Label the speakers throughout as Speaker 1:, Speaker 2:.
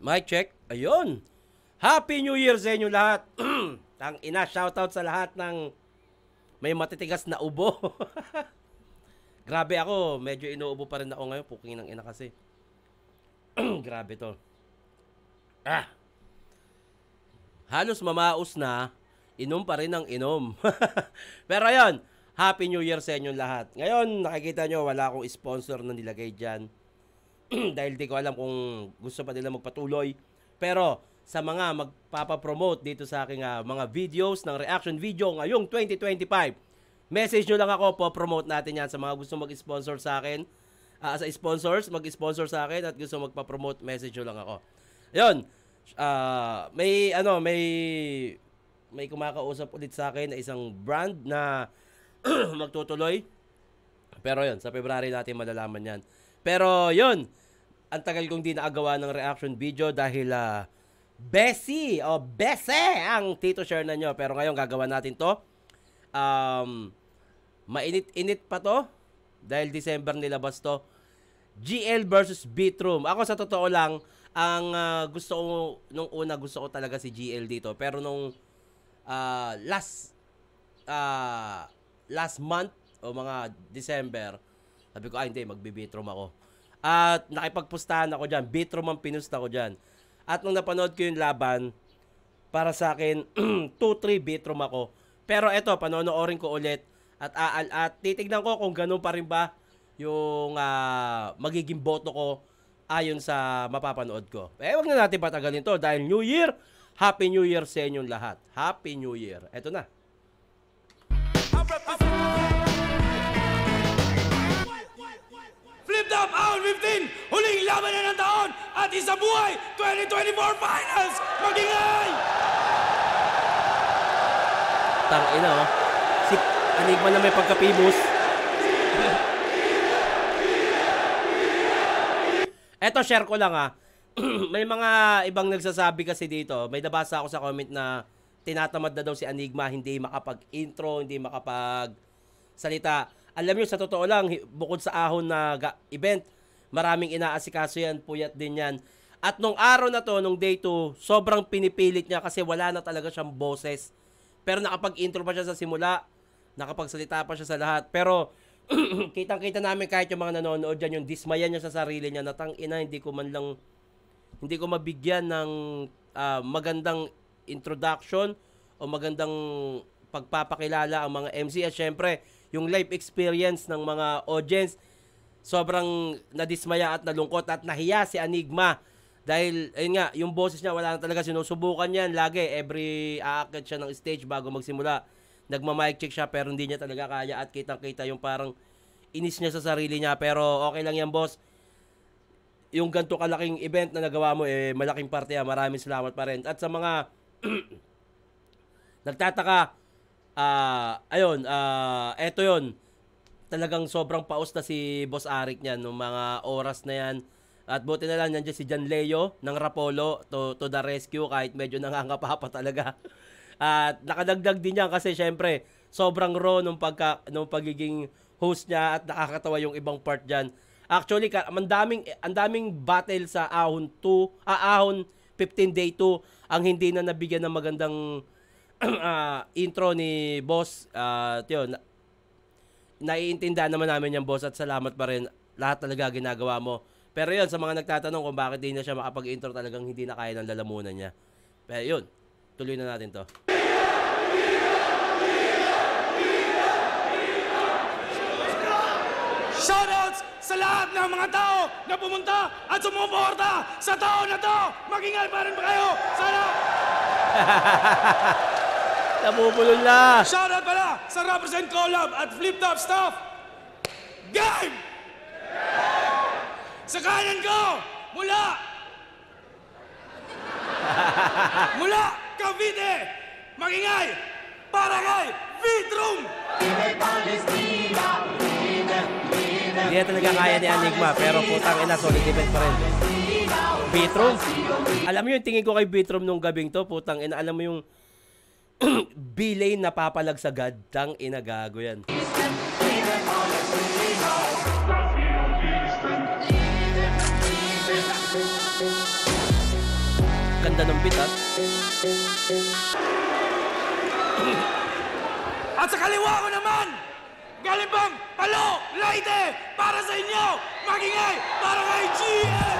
Speaker 1: Mic check. Ayun. Happy New Year sa inyo lahat. Tang ina, shoutout sa lahat ng may matitigas na ubo. Grabe ako, medyo inuubo pa rin ako ngayon. Puking ng ina kasi. Grabe to. Halos mamaos na, inom pa rin ng inom. Pero ayun, Happy New Year sa inyo lahat. Ngayon, nakikita nyo, wala akong sponsor na nilagay dyan. Dahil di ko alam kung gusto pa nila magpatuloy. Pero sa mga magpapapromote dito sa aking mga videos ng reaction video ngayong 2025, message nyo lang ako, po-promote natin yan sa mga gusto mag-sponsor sa akin. Sa sponsors, mag-sponsor sa akin at gusto magpa-promote, message nyo lang ako. Ayun, may kumakausap ulit sa akin na isang brand na magtutuloy. Pero yun, sa February natin malalaman yan. Pero yun, ang tagal kong di naagawa ng reaction video dahil Bessie o Bese ang Tito share na nyo. Pero ngayon gagawa natin to. Mainit-init pa to dahil December nilabas to. GL versus Beatroom. Ako sa totoo lang, ang gusto ko, nung una gusto ko talaga si GL dito. Pero nung last month o mga December, sabi ko, hindi, magbi-Beatroom ako. At nakipagpustahan ako dyan. Beatroom ang pinusta ko dyan. At nung napanood ko yung laban, para sa akin, 2-3 Beatroom ako. Pero eto, panonoorin ko ulit. At titignan ko kung ganun pa rin ba yung magiging boto ko ayon sa mapapanood ko. Wag na natin patagalin to dahil New Year. Happy New Year sa inyong lahat. Happy New Year. Eto na.
Speaker 2: Flip Top Ahon 15, huling laban na ng taon at isa buhay 2024 Finals! Magingay!
Speaker 1: Tang ina oh. Si Enigma na may pagkapimos. Eto, share ko lang may mga ibang nagsasabi kasi dito. May nabasa ako sa comment na tinatamad na daw si Enigma, hindi makapag-intro, hindi makapag-salita. Alam nyo, sa totoo lang, bukod sa ahon na event, maraming inaasikaso yan, puyat din yan. At nung araw na to, nung day 2, sobrang pinipilit niya kasi wala na talaga siyang boses. Pero nakapag-intro pa siya sa simula, nakapagsalita pa siya sa lahat. Pero kitang-kita namin kahit yung mga nanonood dyan, yung dismaya niya sa sarili niya, natang ina, hindi ko mabigyan ng magandang introduction o magandang pagpapakilala ang mga MC. At syempre, yung life experience ng mga audience, sobrang nadismaya at nalungkot at nahiya si Enigma. Dahil, ayun nga, yung boses niya, wala na talaga, sinusubukan yan lagi. Every aakyat siya ng stage bago magsimula. Nagma-mic check siya pero hindi niya talaga kaya at kitang-kita yung parang inis niya sa sarili niya. Pero okay lang yan, boss. Yung ganito kalaking event na nagawa mo, malaking parte yan. Maraming salamat pa rin. At sa mga nagtataka, eto yun. Talagang sobrang paus na si Boss Arik niyan nung mga oras na yan. At buti na lang nandiyan si John Leo ng Rapolo to the rescue kahit medyo nangangapa pa talaga. At nakadagdag din niya kasi syempre sobrang raw nung pagiging host niya at nakakatawa yung ibang part diyan. Actually, ang daming battle sa Ahon 15 day 2 ang hindi na nabigyan ng magandang intro ni Boss. Yun, naiintindihan naman namin yan, boss, at salamat pa rin. Lahat talaga ginagawa mo. Pero yun, sa mga nagtatanong kung bakit di na siya makapag-intro, talagang hindi na kaya ng lalamunan niya. Pero yun, tuloy na natin to.
Speaker 2: Shoutouts sa lahat ng mga tao na pumunta at sumuporta sa taon na to! Magingay pa rin ba kayo? Sana!
Speaker 1: Nabubulol na!
Speaker 2: Shoutout pala sa Represent Collab at Flip Top staff! Game! Sa kanan ko, mula Cavite, magingay, Barangay, Beatroom!
Speaker 1: Hindi na talaga kaya ni Enigma, pero putang ina, solid event pa rin. Beatroom? Alam mo yung tingin ko kay Beatroom nung gabing to, putang ina, alam mo yung B-lane na papalag sa gadang inagago yan. Ganda ng beat, ha?
Speaker 2: At sa kaliwa ko naman, galing bang Palo, Leyte, para sa inyo, magingay para kay GL!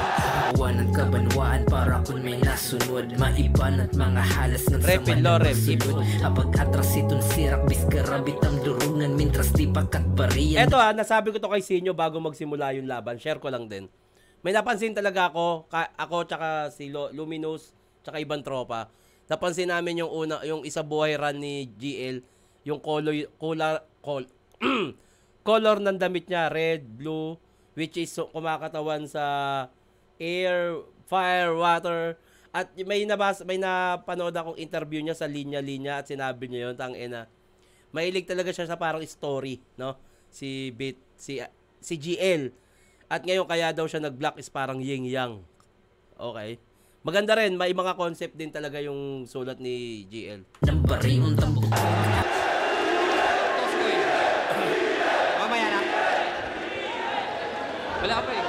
Speaker 3: Buwan ng kabanwaan para kung may nasunod Maiban at mga halas ng
Speaker 1: Repin,
Speaker 3: sama
Speaker 1: Lorem,
Speaker 3: ng masunod Apag atras itong sirak, biskarabit ang durungan Mintras di pagkatbariyan.
Speaker 1: Eto nasabi ko to kay Sinyo bago magsimula yung laban. Share ko lang din. May napansin talaga ako tsaka si Luminous tsaka ibang tropa. Napansin namin yung isa buhay run ni GL, yung color ng damit niya, red, blue, which is kumakatawan sa air, fire, water. At may napanood akong interview niya sa linya-linya at sinabi niya yun, tangina. Mahilig talaga siya sa parang story, no? Si GL. At ngayon kaya daw siya nag-black is parang yin-yang. Okay. Maganda rin, may mga concept din talaga yung sulat ni GL.
Speaker 3: Ng bariong tambok.
Speaker 4: Mamaya na. Wala pa eh.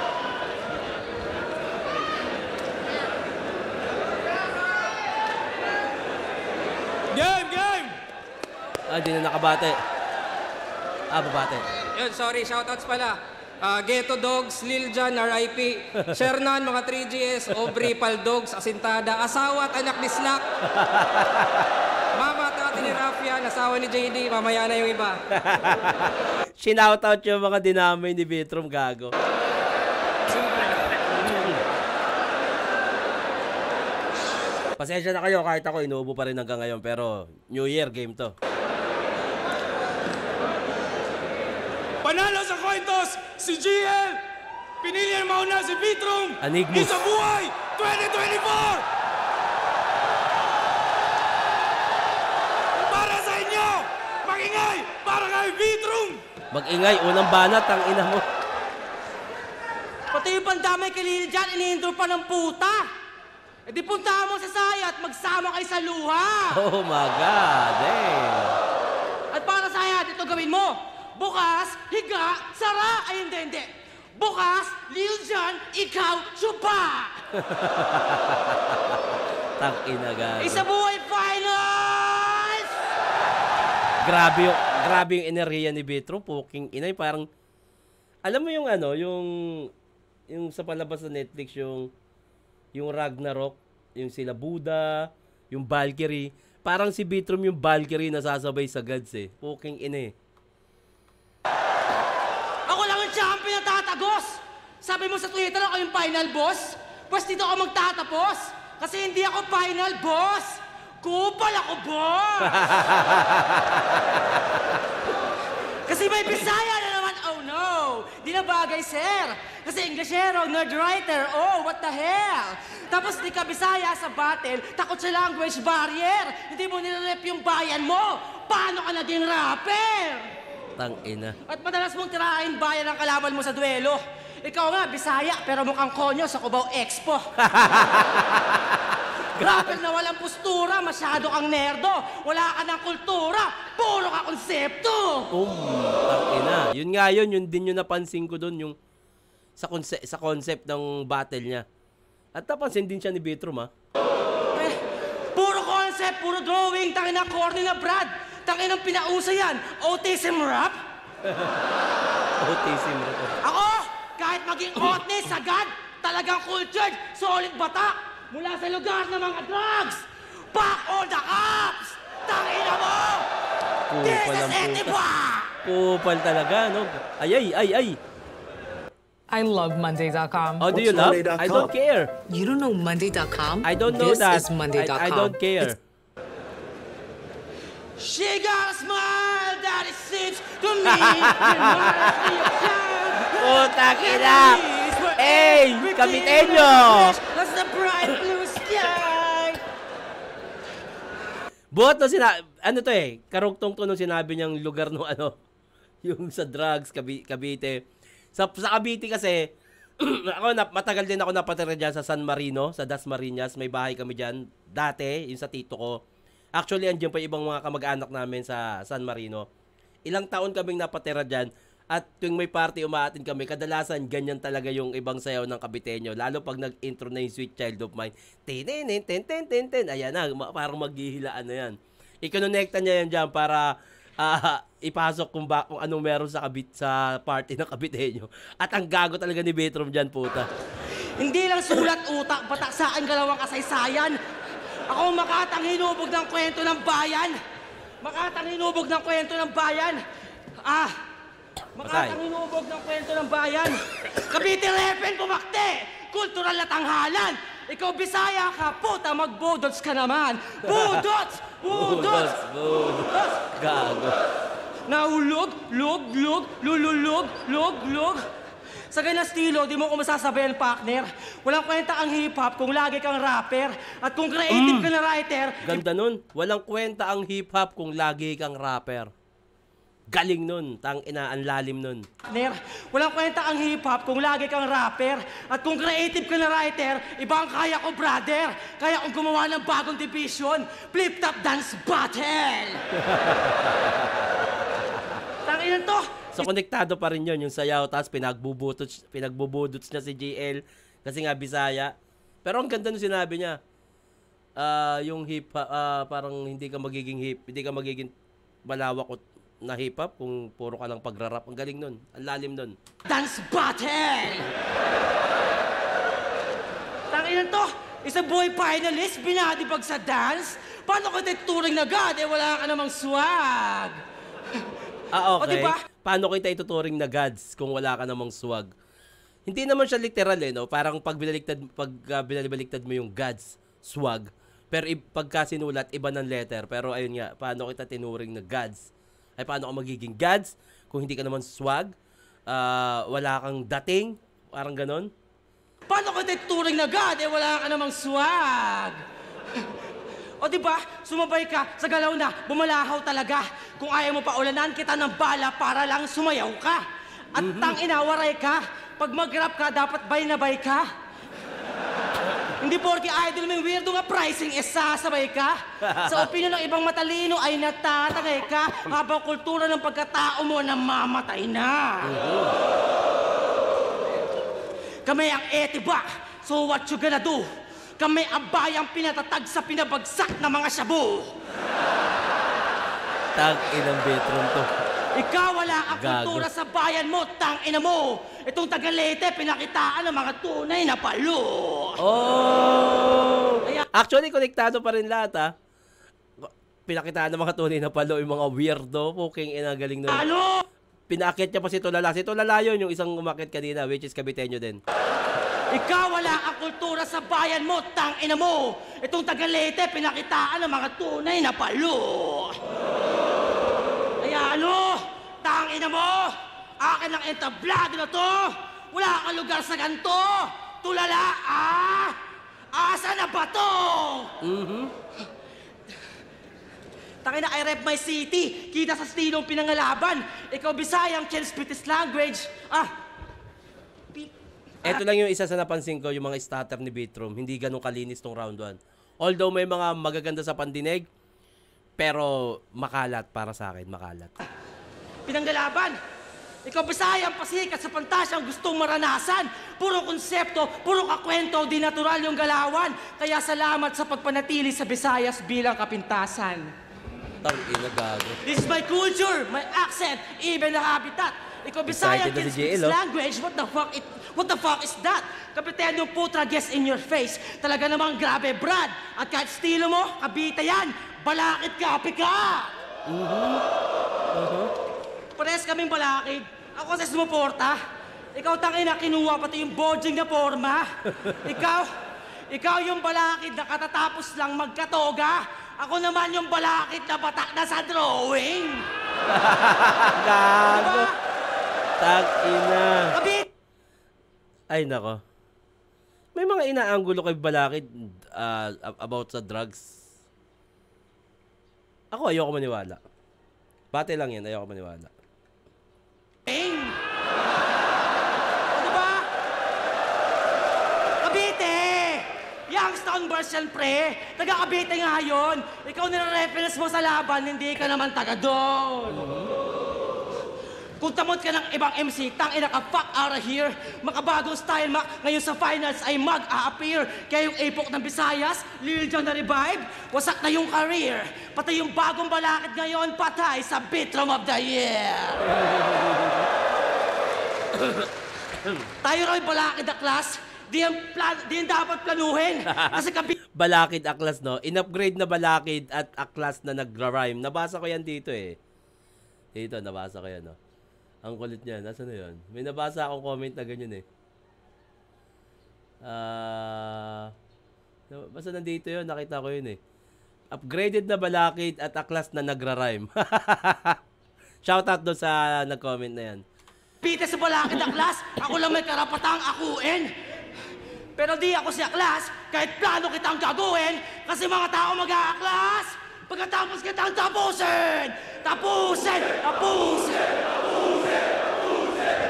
Speaker 2: Game!
Speaker 1: Di na nakabate. Babate.
Speaker 4: Yun, sorry, shoutouts pala. Ghetto Dogs, Lil Jan, R.I.P. Shernan, mga 3GS, Aubrey, Paldogs, Asintada, asawa at anak ni Slack. Mama at ate ni Rafian, asawa ni JD, mamaya na yung iba.
Speaker 1: Shout-out yung mga dinamay ni Vitrom, gago. Pasensya na kayo kahit ako inuubo pa rin hanggang ngayon pero New Year game to.
Speaker 2: Panalo sa coin toss, si GL! Pinili ang mauna si Vitrom!
Speaker 1: Anigmus.
Speaker 2: Isa buhay 2024! Para sa inyo! Magingay para kay Vitrom!
Speaker 1: Mag-ingay, unang banat ang ina mo.
Speaker 5: Pati yung pandamay kay Lil Jan, iniintro pa ng puta. E di puntahan mo sa saya at magsama kayo sa luha.
Speaker 1: Oh my God,
Speaker 5: At para sa saya, ito gawin mo. Bukas, higa, sara. Ay, hindi. Bukas, Lil Jan, ikaw, supa.
Speaker 1: Tang-ina, gago.
Speaker 5: Isa buhay finals!
Speaker 1: Grabe yung enerhiya ni Vitrom, puking inay, parang alam mo yung yung sa palabas sa Netflix yung Ragnarok, yung sila Buddha, yung Valkyrie, parang si Vitrom yung Valkyrie na sasabay sa gods eh. Puking ina eh.
Speaker 5: Ako lang ang champion na tatagos. Sabi mo sa Twitter ako yung final boss? Pues dito ako magtatapos. Kasi hindi ako final boss. Kupal ako, boss! Kasi may Bisaya na naman, oh no! Di na bagay, sir. Kasi Englishero, nerd writer, oh, what the hell? Tapos di ka Bisaya sa battle, takot sa language barrier. Hindi mo nirerep yung bayan mo. Paano ka naging rapper?
Speaker 1: Tang-ina.
Speaker 5: At madalas mong tirahin bayan ang kalaban mo sa duelo. Ikaw nga, Bisaya, pero mukhang konyo sa Cubao Expo. Rapper na walang postura, masyado kang nerdo. Wala ka ng kultura, puro ka konsepto.
Speaker 1: Tang-ina. Yun nga yun din yung napansin ko doon, yung sa concept ng battle niya. At napansin din siya ni Vitrom, ha?
Speaker 5: Puro concept, puro drawing, tangin ng corny na Brad. Tangin ng pinausa yan, autism rap.
Speaker 1: Autism rap.
Speaker 5: Ako, kahit maging hotness, sagad, talagang cultured, solid batak. Mula sa lugar ng mga drugs. Back all the cops! Tangina mo! This is Etiba!
Speaker 1: Kupal talaga, no? Ay.
Speaker 6: I love Monday.com.
Speaker 1: Oh, do you love? I don't care.
Speaker 6: You don't know Monday.com?
Speaker 1: I don't know
Speaker 6: this
Speaker 1: that.
Speaker 6: This is Monday.com.
Speaker 1: I don't care.
Speaker 5: She got a smile that it seems to me. Reminds me of time.
Speaker 1: Putang ina! Hey, Kapitenyo!
Speaker 5: That's the bright blue sky.
Speaker 1: Buhat no ano to eh, karugtong to nung sinabi niyang lugar no yung sa drugs, Cavite. Sa Cavite kasi, matagal din ako napatira dyan sa San Marino, sa Dasmariñas. May bahay kami dyan dati, yung sa tito ko. Actually, andyan pa ibang mga kamag-anak namin sa San Marino. Ilang taon kaming napatira dyan. At tuwing may party umaatin kami, kadalasan ganyan talaga yung ibang sayaw ng Kabiteño. Lalo pag nag-intro na yung Sweet Child of Mine. Ten. Ayan na, parang maghihilaan na yan. Ikononekta niya yan dyan para ipasok kung anong meron sa party ng Kabiteño. At ang gago talaga ni Betrom dyan, puta.
Speaker 5: Hindi lang sulat utak, bataksaan galawang kasaysayan. Ako Makatang hinubog ng kwento ng bayan. Makatang hinubog ng kwento ng bayan. Makatang hinubog ng kwento ng bayan. Cavite Repen pumakte, kultural na tanghalan. Ikaw Bisaya ka, puta, magbudots ka naman. Budots! Budots!
Speaker 1: Gago.
Speaker 5: Naulog, lululog. Sa ganang estilo, di mo ko masasabihin, partner. Walang kwenta ang hip-hop kung lagi kang rapper. At kung creative ka na writer...
Speaker 1: Ganda nun. Walang kwenta ang hip-hop kung lagi kang rapper. Galing nun. Tangina, ang lalim nun.
Speaker 5: Partner, walang kwenta ang hip-hop kung lagi kang rapper. At kung creative ka na writer, iba ang kaya ko, brother. Kaya kung gumawa ng bagong division, flip-top dance battle! Tanginan to!
Speaker 1: So, konektado pa rin yun, yung sayaw, tapos pinagbubudots niya si JL, kasi nga Bisaya. Pero ang ganda nung sinabi niya, yung hip-hop, parang hindi ka magiging malawak na hip-hop kung puro ka lang pagrarap. Ang galing nun, ang lalim nun.
Speaker 5: Dance battle! Tanginan to! Isang boy finalist, binadibag sa dance? Paano ka turing na God? Wala ka namang swag!
Speaker 1: Okay.
Speaker 5: O, diba?
Speaker 1: Paano kita ituturing na gods kung wala ka namang swag? Hindi naman siya literal no? Parang pag binaliktad mo yung gods, swag. Pero pagka sinulat, iba ng letter. Pero ayun nga, paano kita tinuring na gods? Ay paano ka magiging gods kung hindi ka naman swag? Wala kang dating? Parang ganon?
Speaker 5: Paano ka turing na God? Wala ka namang swag! O diba, sumabay ka sa galaw na bumalahaw talaga. Kung ayaw mo pa ulanan kita ng bala para lang sumayaw ka. At tangina, ka. Pag mag-rap ka, dapat bay na bay ka. Hindi porke idol mo yung weirdo nga pricing, sasabay ka. Sa opinion ng ibang matalino ay natatangay ka habang kultura ng pagkatao mo namamatay na. Kami ang etiba, so what you gonna do? Kami ang bayang pinatatag sa pinabagsak na mga shabu.
Speaker 1: Tang-inang Betrom to.
Speaker 5: Ikaw wala ang kultura sa bayan mo, tang-ina mo. Itong Tagalete, pinakitaan ng mga tunay na palo.
Speaker 1: Oh! Actually, konektado pa rin lahat, Pinakitaan ng mga tunay na palo, yung mga weirdo. Puking inagaling nun.
Speaker 5: Ano?
Speaker 1: Pinakit niya pa si Tulala. Si Tulala yun, yung isang umakit kanina, which is Kabiteño din.
Speaker 5: Ikaw wala ang kultura sa bayan mo, tang-ina mo. Itong Tagalete, pinakitaan ng mga tunay na palo. Kaya tang-ina mo, akin ang entablado na to. Wala kang lugar sa ganito. Tulala, asa na ba to? Tangina, I rep my city. Kita sa stilong pinangalaban. Ikaw Bisayang Chels British language.
Speaker 1: Ito lang yung isa sa napansin ko, yung mga starter ni Betrom. Hindi ganun kalinis tong round 1. Although may mga magaganda sa pandinig, pero makalat para sa akin, makalat.
Speaker 5: Pinanggalaban! Ikaw Bisayang pasikat sa pantasyang gustong maranasan. Puro konsepto, puro kakwento, di natural yung galawan. Kaya salamat sa pagpanatili sa Visayas bilang kapintasan.
Speaker 1: Tang-ina, gago.
Speaker 5: This is my culture, my accent, even the habitat. Ikaw Bisayang
Speaker 1: Excited na si
Speaker 5: speaks
Speaker 1: JL,
Speaker 5: language, what the fuck is that? Kapitenyong putra, guess in your face. Talaga namang grabe, Brad. At kahit estilo mo, kabita yan. Balakid ka, pika! Pares kaming balakid. Ako sa sumuporta. Ikaw tangina, kinuha pati yung bodging na forma. Ikaw yung balakid na katatapos lang magkatoga. Ako naman yung balakid na batak na sa drawing.
Speaker 1: Gago.
Speaker 5: Diba?
Speaker 1: Tang-ina.
Speaker 5: Kabit!
Speaker 1: Ay, nako. May mga inaanggulo kay Balakid about sa drugs. Ako, ayoko maniwala. Bate lang yan, ayoko maniwala.
Speaker 5: Diba? Cavite! Youngstown version, pre. Taga Cavite nga yun. Ikaw nire-reference mo sa laban, hindi ka naman taga doon. Kung tamot ka ng ibang MC, tangina ka, fuck out of here. Makabagong style, ngayon sa finals ay mag-a-appear. Kaya yung epok ng Visayas, Lil Jon na revive, wasak na yung career. Pati yung bagong balakid ngayon, patay sa Bitrom of the Year. Tayo raw yung balakid na class, di yan dapat planuhin. Kasi
Speaker 1: Balakid Aklas, no? In-upgrade na Balakid at Aklas na nagra-rhyme. Nabasa ko yan dito eh. Dito, nabasa ko yan, no? Ang kulit niya. Nasaan na yun? May nabasa akong comment na ganyan eh. Basta nandito yun. Nakita ko yun eh. Upgraded na Balakid at Aklas na nagra-rhyme. Shoutout doon sa nag-comment na yan.
Speaker 5: Pite sa balakid na class, ako lang may karapatang akuin. Pero di ako si Aklas, kahit plano kitang gagawin, kasi mga tao mag-a-aklas. Pagkatapos kitang tapusin! Tapusin! Tapusin! Tapusin! Tapusin!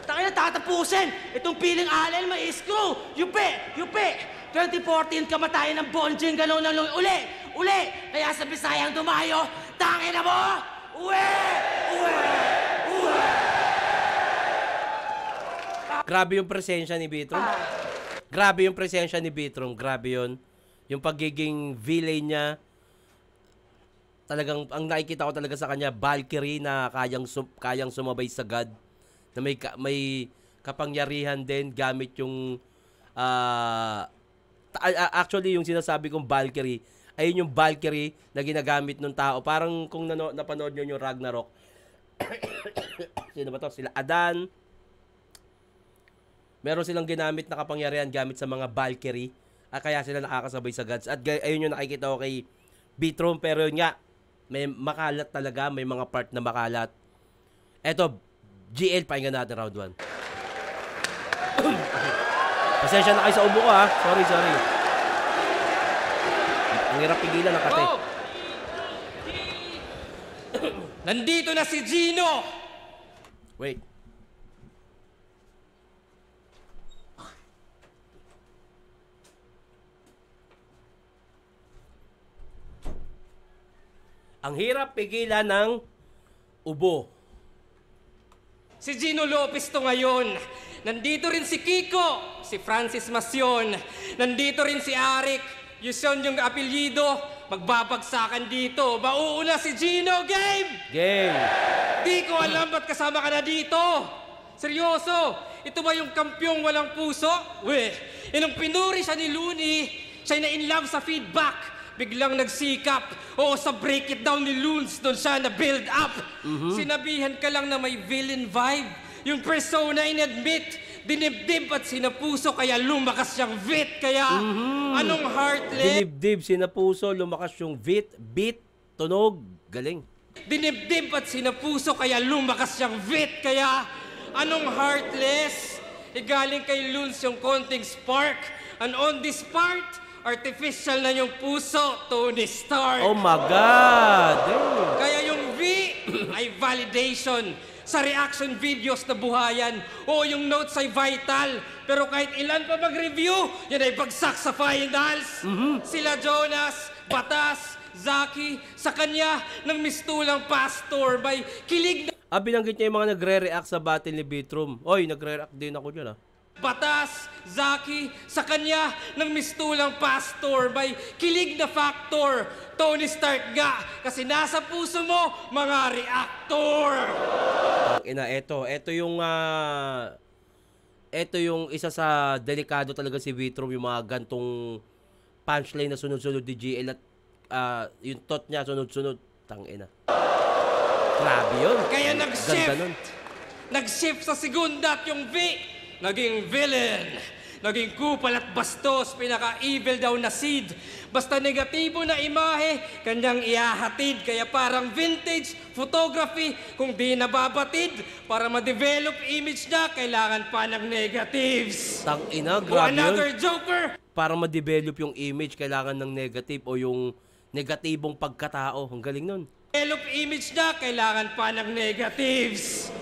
Speaker 5: Tangina, tatapusin! Itong piling alel, may screw! Yupi! Yupi! 2014, kamatayan ng Bonjing, gano'n na lang uli! Uli! Kaya sa Bisayang dumayo, tangina mo! Uwe! Uwe! Uwe!
Speaker 1: Grabe yung presensya ni Bitrom. Grabe yung presensya ni Bitrom. Grabe yun. Yung pagiging villain niya. Talagang, ang nakikita ko talaga sa kanya, Valkyrie na kayang sumabay sa God. Na may kapangyarihan din gamit yung... actually, yung sinasabi kong Valkyrie, ayun yung Valkyrie na ginagamit ng tao. Parang kung napanood nyo yung Ragnarok. Sino ba to? Sila Adan. Meron silang ginamit na kapangyarihan gamit sa mga Valkyrie. Kaya sila nakakasabay sa gods. At ayun yung nakikita ko kay Bitrom. Pero yun nga, may makalat talaga. May mga part na makalat. Eto, GL, pakinggan natin round 1. Pasensya na kayo sa ubo ko ha. Sorry. Ang hirap pigilan ng kate.
Speaker 4: Oh! Nandito na si Gino!
Speaker 1: Wait. Ang hirap pigilan ng ubo.
Speaker 4: Si Gino Lopez to ngayon. Nandito rin si Kiko, si Francis Masyon. Nandito rin si Arik. Yun yung apelyido. Magbabagsakan dito. Mauuna si Gino. Game!
Speaker 1: Game.
Speaker 4: Di ko alam ba't kasama ka na dito. Seryoso. Ito ba yung kampyong walang puso? Weh, inong pinuri siya ni Looney, siya na in love sa feedback. Biglang nagsikap. Oo, sa break it down ni Loons, doon siya na build up. Sinabihan ka lang na may villain vibe. Yung persona in-admit, dinibdib at sinapuso, kaya lumakas siyang vit. Kaya, anong heartless?
Speaker 1: Dinibdib, sinapuso, lumakas yung beat, tunog, galing.
Speaker 4: Dinibdib at sinapuso, kaya lumakas siyang vit. Kaya, anong heartless? Galing kay Loons yung konting spark. And on this part, artificial na yung puso, Tony Stark.
Speaker 1: Oh my God! Damn.
Speaker 4: Kaya yung V ay validation. Sa reaction videos na buhayan. O yung notes ay vital. Pero kahit ilan pa mag-review, yan ay bagsak sa finals. Sila Jonas, Batas, Zaki, sa kanya ng mistulang pastor, may kilig na...
Speaker 1: Binanggit niya yung mga nagre-react sa battle ni Bitrom. Oy, nagre-react din ako dyan
Speaker 4: Batas, Zaki, sa kanya ng mistulang pastor, may kilig na factor. Tony Stark nga, kasi nasa puso mo, mga reactor.
Speaker 1: Ito yung isa sa delikado talaga si Bitrom, yung mga gantong punchline na sunod-sunod ni GL at yung thought niya sunod-sunod. Tangina. Grabe yun.
Speaker 4: Kaya
Speaker 1: Ganda nun.
Speaker 4: nag-shift sa segunda at yung V, naging villain. Naging kupal at bastos, pinaka-evil daw na seed. Basta negatibo na imahe, kanyang ihahatid. Kaya parang vintage photography, kung di nababatid, para ma-develop image niya, kailangan pa ng negatives.
Speaker 1: Tangina,
Speaker 4: O
Speaker 1: grabe
Speaker 4: another
Speaker 1: yun.
Speaker 4: joker,
Speaker 1: Para ma-develop yung image, kailangan ng negative o yung negatibong pagkatao. Ang galing nun.
Speaker 4: develop image niya, kailangan pa ng negatives.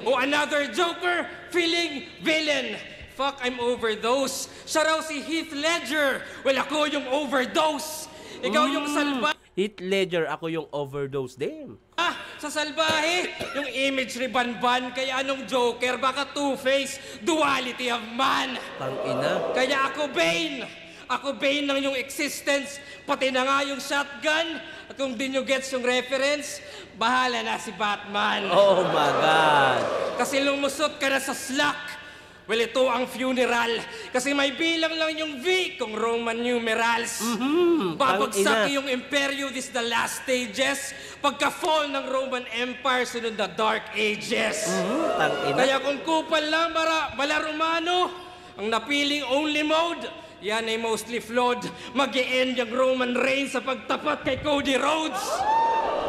Speaker 4: O another joker, feeling villain. Fuck, I'm overdose. Siya raw si Heath Ledger. Well, ako yung overdose. Ikaw yung salba.
Speaker 1: Heath Ledger, ako yung overdose. Damn.
Speaker 4: sa salbahe. Yung imagery banban, kaya anong Joker, baka Two-Face, duality of man.
Speaker 1: Tangina.
Speaker 4: Kaya ako Bane. Ako Bane ng yung existence, pati na nga yung shotgun. At kung di nyo gets yung reference, bahala na si Batman.
Speaker 1: Oh my God.
Speaker 4: Kasi lumusot ka na sa slack. Well, ito ang funeral. Kasi may bilang lang yung V kung Roman numerals. Babagsak yung Imperio, this the last stages. Pagka-fall ng Roman Empire, sunod na Dark Ages.
Speaker 1: Tangina.
Speaker 4: Kaya kung kupal lang bala Romano, ang napiling only mode, yan ay mostly flawed. Mag-e-end yung Roman reign sa pagtapat kay Cody Rhodes.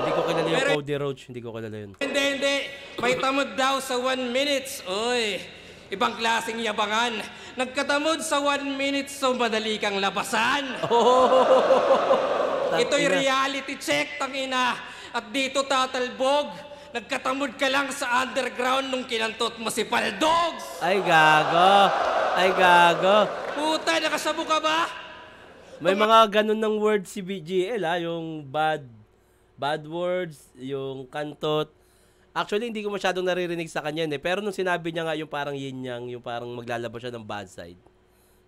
Speaker 1: Hindi ko kilala yung Cody Rhodes. Hindi ko kilala yun.
Speaker 4: Hindi. May tamod daw sa 1 minute. Oy, ibang klaseng yabangan. Nagkatamod sa 1 minute, so madali kang labasan. Ito'y reality check, tangina. At dito tatalbog. Nagkatamod ka lang sa underground nung kinantot mo si Paldogs.
Speaker 1: Ay, gago. Ay, gago.
Speaker 4: Puta, nakasabo ka ba?
Speaker 1: May mga ganun ng words si BGL, ha? Yung bad words, yung kantot. Actually, hindi ko masyadong naririnig sa kanya, eh. Pero nung sinabi niya nga yung parang yin-yang, yung parang maglalabas siya ng bad side,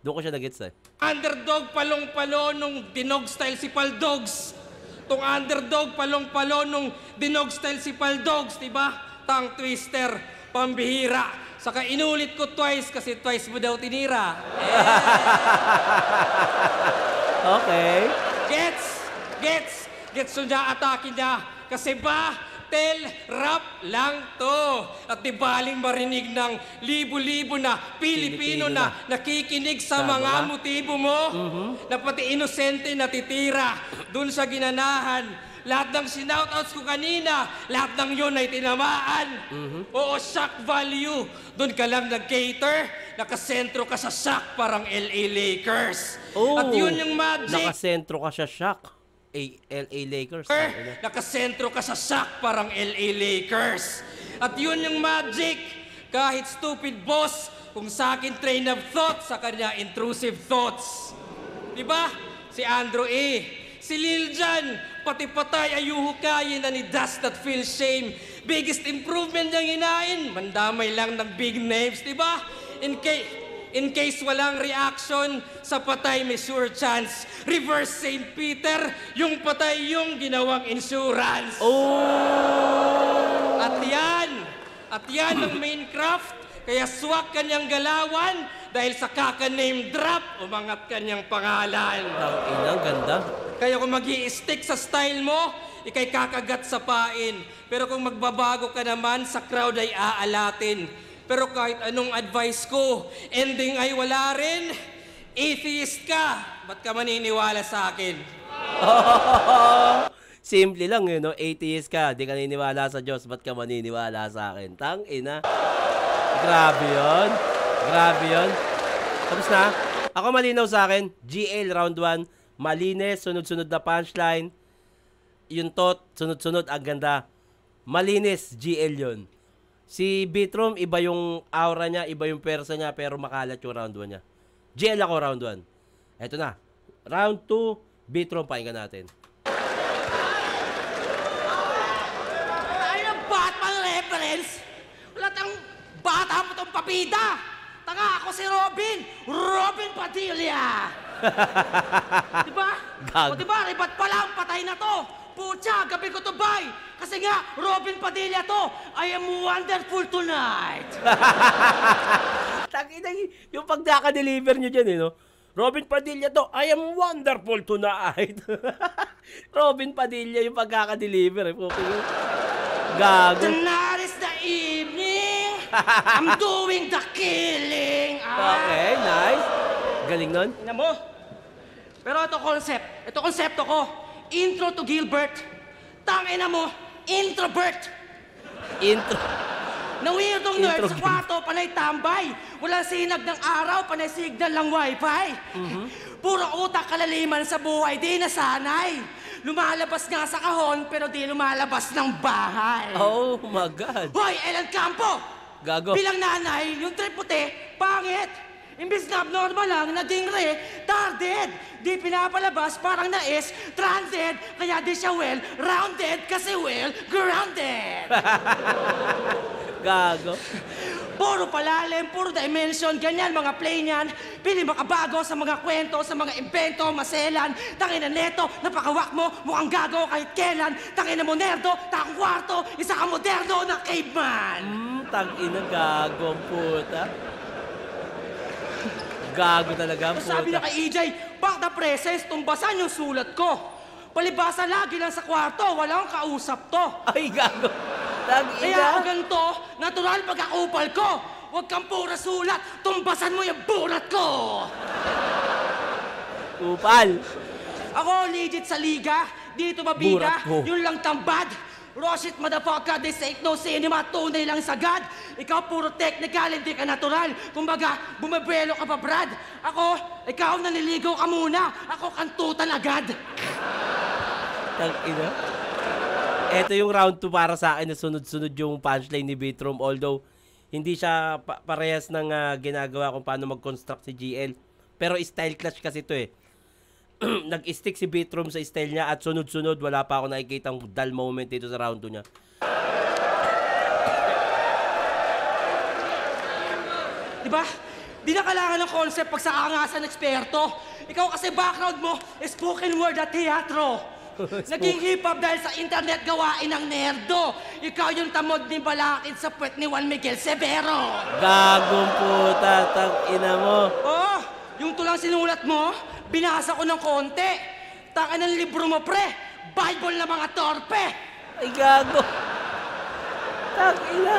Speaker 1: doon ko siya nag-gets, eh.
Speaker 4: Underdog, palong-palo nung dinog style si Paldogs. Tong underdog, palong-palo nung dinog style si Paldogs, diba? Tongue twister, pambihira. Saka inulit ko twice kasi twice mo daw tinira.
Speaker 1: Okay.
Speaker 4: Gets so niya, atake niya. Kasi rap lang to. At di baling marinig ng libo-libo na Pilipino na nakikinig sa mga motibo mo. Na pati inosente natitira dun sa ginanahan. Lahat ng sinoutouts ko kanina, lahat ng yun ay tinamaan. Oo, shock value. Doon ka lang nag-cater, nakasentro ka sa shock parang LA Lakers.
Speaker 1: Oh,
Speaker 4: at yun yung magic.
Speaker 1: Nakasentro ka sa shock. LA Lakers.
Speaker 4: Nakasentro ka sa shock parang LA Lakers. At yun yung magic. Kahit stupid boss, kung sa akin train of thought, sa kanya intrusive thoughts. Diba? Si Andrew A. Si Lil Jon, pati patay ayuhukayin na ni Does Not Feel Shame. Biggest improvement niyang hinain, mandamay lang ng big names, diba? In case walang reaction, sa patay may sure chance. Reverse St. Peter, yung patay yung ginawang insurance.
Speaker 1: Oh!
Speaker 4: At yan ang main craft, kaya swak kanyang galawan dahil sa kaka-name drop, umangat kanyang pangalan.
Speaker 1: Ang ganda.
Speaker 4: Kaya kung mag-i-stick sa style mo, ikay kakagat sa pain. Pero kung magbabago ka naman, sa crowd ay aalatin. Pero kahit anong advice ko, ending ay wala rin. Atheist ka, ba't ka maniniwala sa akin?
Speaker 1: Simple lang yun, no? Atheist ka, di ka naniniwala sa Diyos, ba't ka maniniwala sa akin? Tangina. Grabe yun. Grabe yun. Tapos na, ako malinaw sa akin, GL round 1, malinis, sunod-sunod na punchline. Yung tot, sunod-sunod, ang ganda. Malinis, GL yun. Si Beatrom, iba yung aura niya, iba yung persa niya, pero makalat yung round 1 niya. GL ako round 1. Eto na. Round 2, Beatrom, pakinggan natin.
Speaker 5: Ay, ng Batman reference? Wala tang bata mo tong papida. Tanga ako si Robin Padilla. Diba?
Speaker 1: Gago.
Speaker 5: O diba, ribat pa lang, patay na to. Pucha, gabi ko to bay. Kasi nga, Robin Padilla to. I am wonderful tonight.
Speaker 1: Tangina, yung pagkaka-deliver nyo dyan, no? Robin Padilla to, I am wonderful tonight. Robin Padilla yung pagkaka-deliver. Gago.
Speaker 5: Tonight is the evening. I'm doing the killing.
Speaker 1: Okay, nice. Galing nun.
Speaker 5: Ina mo. Pero ito konsepto ko. Intro to Gilbert. Tangina mo, introvert.
Speaker 1: Intro.
Speaker 5: Na weirdong nerd
Speaker 1: Intro
Speaker 5: sa kwarto, panay tambay. Walang sinag ng araw, panay signal ng wifi. Puro utak kalaliman sa buhay, di nasanay. Lumalabas nga sa kahon, pero di lumalabas ng bahay.
Speaker 1: Oh my God.
Speaker 5: Hoy, Ellen Campo!
Speaker 1: Gago.
Speaker 5: Bilang nanay, yung trip puti, pangit. Imbis na abnormal lang, naging retarded. grounded. Di pinapalabas, parang nais, stranded. Kaya di siya well, rounded, kasi well, grounded.
Speaker 1: Gago.
Speaker 5: Puro palalim, puro dimension, ganyan mga play niyan. Pili makabago sa mga kwento, sa mga invento, maselan. Tangina neto, napakawak mo, mukhang gago kahit kailan. Tangina mo nerdo, takong kwarto, isa ka moderno na caveman.
Speaker 1: Tang-ina, gago ang puta. Gago talaga ang
Speaker 5: So sabi
Speaker 1: puta.
Speaker 5: na kay EJ, back the presence, tumbasan yung sulat ko. Palibasa lagi lang sa kwarto, walang kausap to.
Speaker 1: Ay, gago.
Speaker 5: Kaya ako
Speaker 1: Tang-ina.
Speaker 5: ganito, natural pagkakupal ko. Huwag kang pura sulat, tumbasan mo yung burat ko.
Speaker 1: Kupal.
Speaker 5: Ako legit sa liga, dito mabiga,
Speaker 1: Burat ko.
Speaker 5: yun lang tambad. Roshit motherfucker, this ain't no cinema, tunay lang sagad. Ikaw puro technical, hindi ka natural. Kumbaga, bumabelo ka pa, Brad. Ako, ikaw naniligaw ka muna. Ako kantutan agad.
Speaker 1: Tang-ina. Ito yung round 2 para sa akin na sunod-sunod yung punchline ni Beatroom. Although, hindi siya parehas ng ginagawa kung paano mag-construct si GL. Pero style clash kasi ito eh. Nag-stick si Beatroom sa style niya at sunod-sunod wala pa ako nakikitang dull moment dito sa round 2 niya.
Speaker 5: Diba? Di na kailangan ng concept pag sa angasan eksperto. Ikaw kasi background mo, spoken word at teatro. Naging hip-hop dahil sa internet gawain ng nerdo. Ikaw yung tamod ni Balakid sa puwet ni Juan Miguel Severo.
Speaker 1: Gagong puta, tang-ina mo.
Speaker 5: Oh, yung tulang sinulat mo, binasa ko ng konti. Taka ng libro mo, pre. Bible na mga torpe.
Speaker 1: Ay, gago. Tang-ina.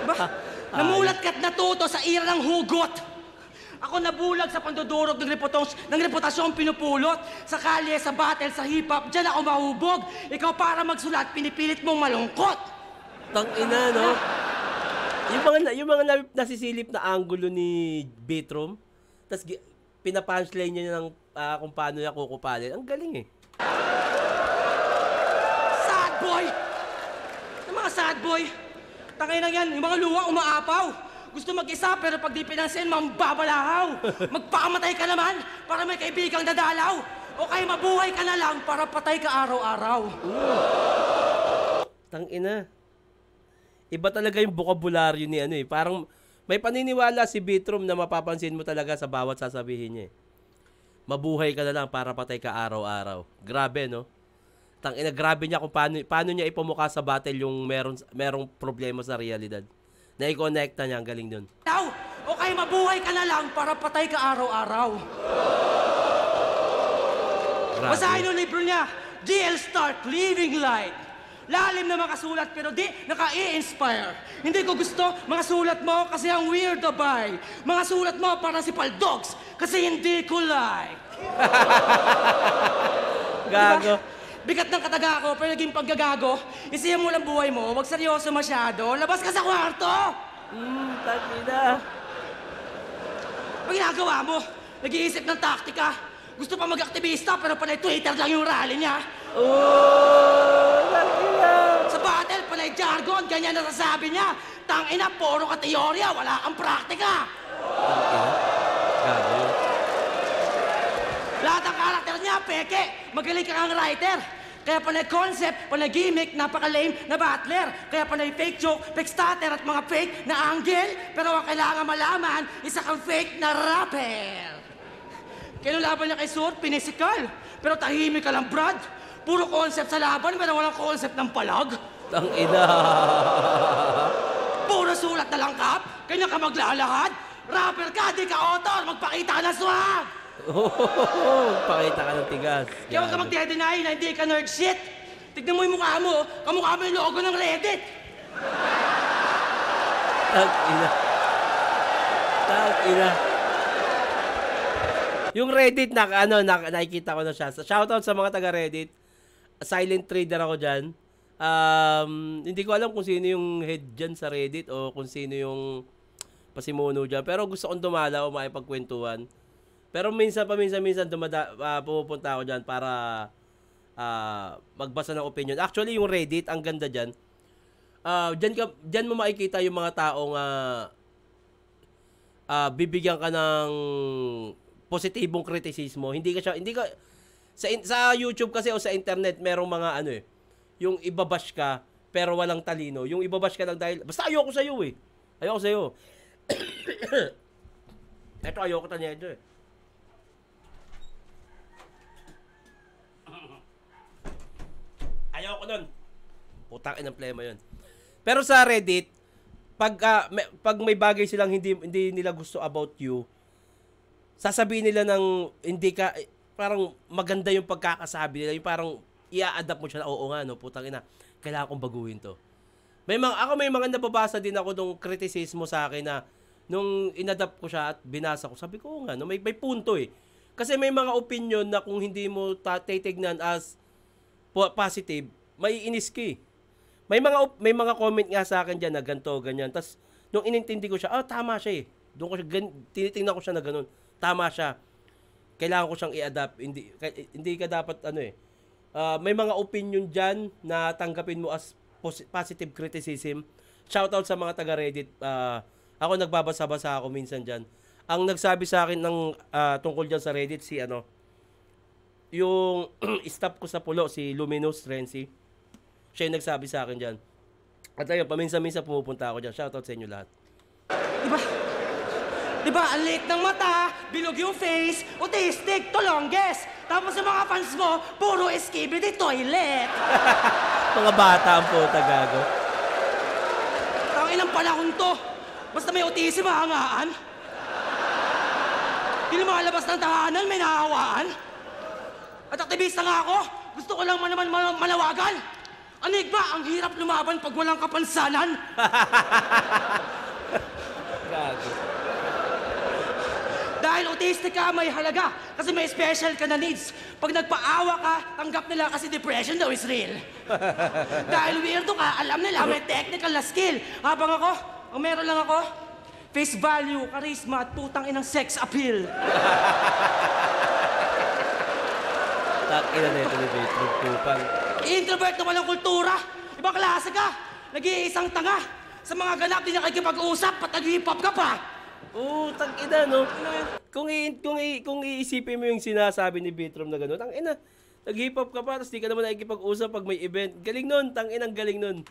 Speaker 5: Ba? Namulat ka't natuto sa ira ng hugot. Ako nabulag sa pandudurog ng reputasyon pinupulot. Sa kalye, sa battle, sa hip-hop, dyan ako mahubog. Ikaw para magsulat, pinipilit mong malungkot.
Speaker 1: Tang-ina, no? Yung mga nasisilip na angulo ni Beatroom, tas pinapunchline niya ng kung paano niya kukupalin. Ang galing eh.
Speaker 5: Sad boy! Yung mga sad boy, tangay na yan, yung mga luwa umaapaw. Gusto mag-isa pero pag di pinansin, mambabalahaw. Magpakamatay ka naman para may kaibigang dadalaw. O kaya mabuhay ka na lang para patay ka araw-araw.
Speaker 1: Tang-ina. Iba talaga yung bokabularyo ni ano eh. Parang may paniniwala si Beatroom na mapapansin mo talaga sa bawat sasabihin niya eh. Mabuhay ka na lang para patay ka araw-araw. Grabe, no? Tang-ina, grabe niya kung paano niya ipamukha sa battle yung merong problema sa realidad. Na-i-connecta niya, ang galing dun.
Speaker 5: O kaya mabuhay ka na lang para patay ka araw-araw.
Speaker 1: Grabe.
Speaker 5: Basahin yung libro niya, GL Start Living Light. Lalim na makasulat pero di naka-i-inspire. Hindi ko gusto mga sulat mo kasi ang weird abay. Mga sulat mo para si Paldogs kasi hindi ko like.
Speaker 1: Gago.
Speaker 5: Diba? Bigat ng kataga ko pero naging paggagago. Isiyan mo lang buhay mo, wag seryoso masyado. Labas ka sa kwarto!
Speaker 1: Tangina.
Speaker 5: Pag ginagawa mo, nag-iisip ng taktika. Gusto pa mag-aktivista pero panay Twitter lang yung rally niya.
Speaker 1: Oh, tangina.
Speaker 5: Sa battle, panay jargon, ganyan nasasabi niya. Tangina, puro ka teorya, wala kang praktika.
Speaker 1: Tangina. Gago yun.
Speaker 5: Lahat ng karakter niya, peke. Magaling ka kang writer. Kaya panay concept, panay gimmick, napaka-lame na battler. Kaya panay fake joke, fake starter at mga fake na angle. Pero ang kailangan malaman, isa kang fake na rapper. Kinulaban niya kay Sur, pinisikal. Pero tahimik ka lang, Brad. Puro concept sa laban, pero walang concept ng palag.
Speaker 1: Tangina.
Speaker 5: Puro sulat na lang, Kap. Kanya ka maglalahad. Rapper ka, di ka author. Magpakita ka ng swag.
Speaker 1: Pakita ka ng tigas.
Speaker 5: Kaya huwag ka mag-deny na hindi ka nerd shit. Tignan mo yung mukha mo, kamukha mo yung logo ng Reddit.
Speaker 1: Tangina. Tangina. Yung Reddit, nakikita ko na siya. Shoutout sa mga taga-Reddit. Silent trader ako dyan. Hindi ko alam kung sino yung head dyan sa Reddit o kung sino yung pasimuno dyan. Pero gusto kong dumala o makipagkwentuhan. Pero minsan pumupunta ako dyan para magbasa ng opinion. Actually, yung Reddit, ang ganda dyan. Dyan mo makikita yung mga taong bibigyan ka ng positibong kritisismo. Hindi ka sa YouTube kasi o sa internet merong mga ano eh, yung ibabash ka pero walang talino. Yung ibabash ka lang dahil basta ayoko sa iyo eh. Ayoko sa iyo. Ito ayoko tanya ito eh. Ayoko nun. Putang ina plema yun. Pero sa Reddit, pag may bagay silang hindi nila gusto about you, sasabihin nila ng hindi ka, parang maganda yung pagkakasabi nila, yung parang i-adapt mo siya na, oo nga, no, putang ina, kailangan kong baguhin to. May mga nababasa din ako nung kritisismo sa akin na, nung inadapt ko siya at binasa ko, sabi ko, nga, no, may punto eh. Kasi may mga opinion na kung hindi mo titignan as positive, may inis ka eh. May mga comment nga sa akin diyan na ganto, ganyan. Tapos nung inintindi ko siya, tama siya eh. Doon ko siya tinitingnan ko siya na ganun. Tama siya. Kailangan ko siyang i-adapt. Hindi ka dapat may mga opinion diyan na tanggapin mo as positive criticism. Shoutout sa mga taga Reddit. Ako nagbabasa-basa ako minsan diyan. Ang nagsabi sa akin ng tungkol diyan sa Reddit yung staff ko sa Pulo, si Luminous Renzi. Siya yung nagsabi sa akin dyan. At ayun, paminsan-minsan pumupunta ako dyan. Shoutout sa inyo lahat.
Speaker 5: Diba, ang liit ng mata, bilog yung face, autistic, to longest. Tapos yung mga fans mo, puro skibidi toilet.
Speaker 1: Mga bata ang puta, gago.
Speaker 5: Tangin ang panahon to. Basta may autism, mahangaan. Di lumalabas ng tahanan, may nahawaan. At aktivista nga ako, gusto ko lang naman malawagan. Anigba, ang hirap lumaban pag walang kapansanan.
Speaker 1: Gago.
Speaker 5: Dahil autistic ka, may halaga. Kasi may special ka na needs. Pag nagpaawa ka, tanggap nila kasi depression daw is real. Dahil weirdo ka, alam nila may technical na skill. Habang ako, ang meron lang ako, face value, charisma, at putang inang sex appeal.
Speaker 1: Ina na ito ni Betro Kupang.
Speaker 5: Introvert na walang kultura. Ibang klase ka. Nag-iisang tanga. Sa mga ganap, di nakikipag-usap, pat nag-hip-hop ka pa.
Speaker 1: Oo, tang-ina, no? Kung iisipin mo yung sinasabi ni Betrom na gano'n, tang-ina, nag-hip-hop ka pa, tapos di ka naman nakikipag-usap pag may event. Galing nun, tang-inang galing nun.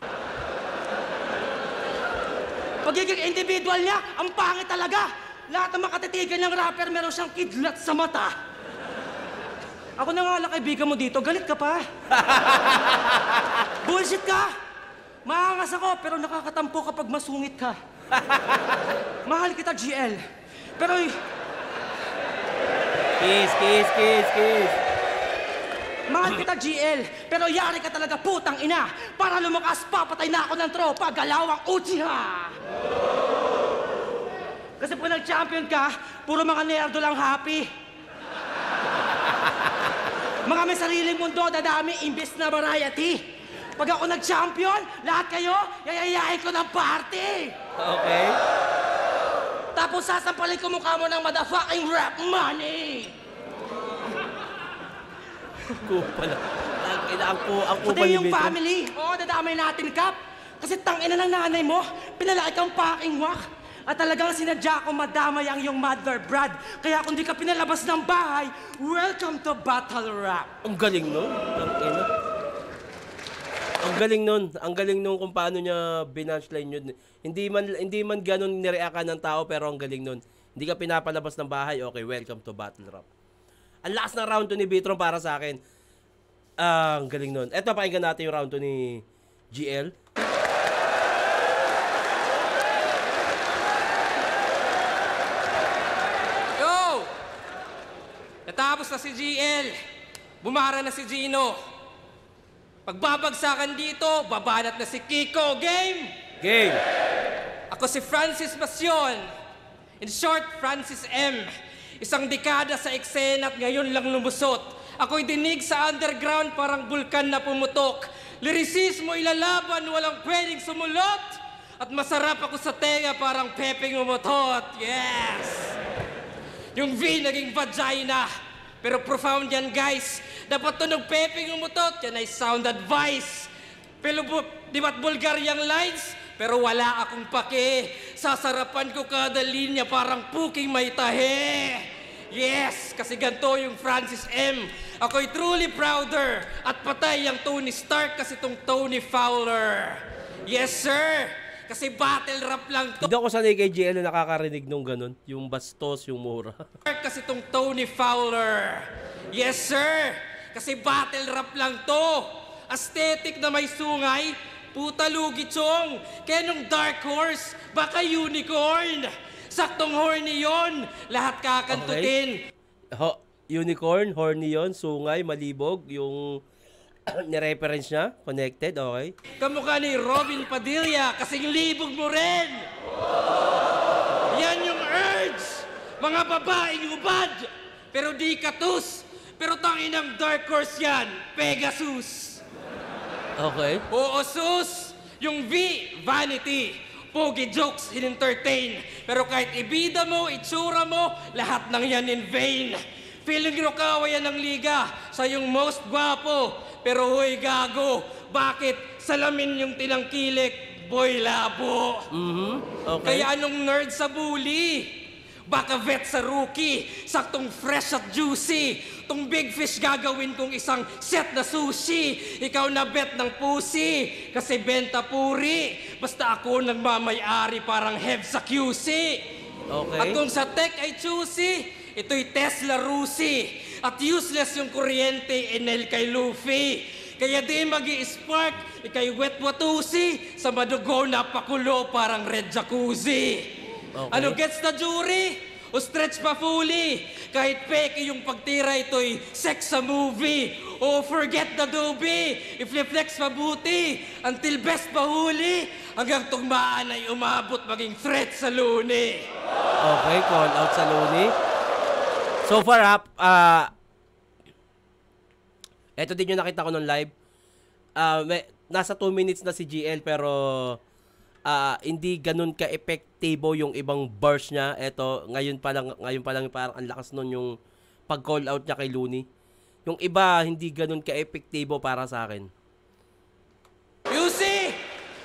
Speaker 5: Pagiging individual niya, ang pangit talaga. Lahat ng makatitigan ng rapper, meron siyang kidlat sa mata. Ako na nga lang kaibigan mo dito, galit ka pa. Bullshit ka! Maangas ako, pero nakakatampo kapag masungit ka. Mahal kita, GL. Pero...
Speaker 1: Kiss.
Speaker 5: Mahal kita, GL. Pero yari ka talaga, putang ina. Para lumakas, papatay na ako ng tropa. Galawang Uchiha! Kasi pag nag-champion ka, puro mga nerdo lang happy. Mga may sariling mundo, dadami, imbes na variety. Pag ako nag-champion, lahat kayo, yayayain ko ng party.
Speaker 1: Okay.
Speaker 5: Tapos sasampalin ko mukha mo ng motherfucking rap money.
Speaker 1: Kupal. Ang kupal
Speaker 5: Pati
Speaker 1: ni
Speaker 5: yung
Speaker 1: Betrom.
Speaker 5: family, dadamay natin, Kap. Kasi tangina ng nanay mo, pinalaki kang fucking wak. At talagang sinadya ko madamay ang iyong mother, Brad. Kaya kung di ka pinalabas ng bahay, welcome to Battle Rap.
Speaker 1: Ang galing nun. Ang galing nun kung paano niya binunchline yun. Hindi man ganun nireakan ng tao, pero ang galing nun. Hindi ka pinapalabas ng bahay, okay, welcome to Battle Rap. Ang lakas ng round 2 ni Betrom para sa akin. Ang galing nun. Eto, pakinggan natin yung round 2 ni GL.
Speaker 4: Natapos na si GL, bumara na si Gino. Pagbabagsakan dito, babanat na si Kiko. Game!
Speaker 1: Game!
Speaker 4: Ako si Francis Pasyon. In short, Francis M. Isang dekada sa eksena at ngayon lang lumusot. Ako'y dinig sa underground parang bulkan na pumutok. Lirisismo ilalaban, walang pwedeng sumulot. At masarap ako sa tenga parang pepeng umutot. Yes! Yung V naging vagina. Pero profound yan, guys. Dapat tunog pepeng umutot. Yan ay sound advice. Pero di ba't bulgar yung lines? Pero wala akong pake. Sasarapan ko kada linya parang puking may tahe. Yes, kasi ganito yung Francis M. Ako'y truly prouder at patay ang Tony Stark kasi itong Tony Fowler. Yes, sir. Kasi battle rap lang to.
Speaker 1: Hindi ako sanay kay GL na nakakarinig nung ganun. Yung bastos, yung mura.
Speaker 4: Kasi itong Tony Fowler. Yes, sir. Kasi battle rap lang to. Aesthetic na may sungay. Puta lugi chong. Kaya nung Dark Horse, baka unicorn. Saktong horny yon. Lahat kakantutin.
Speaker 1: Unicorn, horny yon, sungay, malibog, yung ni-reference niya, connected, okay?
Speaker 4: Kamukha ni Robin Padilla, kasing libog mo rin. Yan yung urge. Mga babaeng ubad. Pero di katus. Pero tanginang Dark Horse yan, Pegasus.
Speaker 1: Okay.
Speaker 4: Oo, sus. Yung V, vanity. Pogi jokes, in-entertain. Pero kahit ibida mo, itsura mo, lahat ng yan in vain. Feeling Rokawa yan ng liga, sa yung most gwapo. Pero huy, gago, bakit salamin yung tinangkilik, boy labo?
Speaker 1: Okay.
Speaker 4: Kaya anong nerd sa bully? Baka vet sa rookie, saktong fresh at juicy. Tong big fish gagawin kong isang set na sushi. Ikaw na bet ng pussy, kasi benta puri. Basta ako nagmamay-ari parang hev sa QC.
Speaker 1: Okay.
Speaker 4: At kung sa tech ay choosy, ito'y Tesla Rusi. At useless yung kuryente, Enel kay Luffy. Kaya di magi-spark, ikay wet watusi. Sa madugo na pakulo parang red jacuzzi.
Speaker 1: Okay.
Speaker 4: Ano gets na jury? O stretch pa fully? Kahit fake yung pagtira, ito'y sex sa movie. O forget the doobie, i-flex mabuti. Until best mahuli, hanggang tugmaan ay umabot maging threat sa luni.
Speaker 1: Okay, call out sa Looney. So far, eto din yung nakita ko nung live. Nasa 2 minutes na si GL pero hindi ganun ka-epektibo yung ibang bars niya. Eto, ngayon pa lang parang ang lakas nun yung pag-call out niya kay Looney. Yung iba, hindi ganun ka-epektibo para sa akin.
Speaker 4: You see?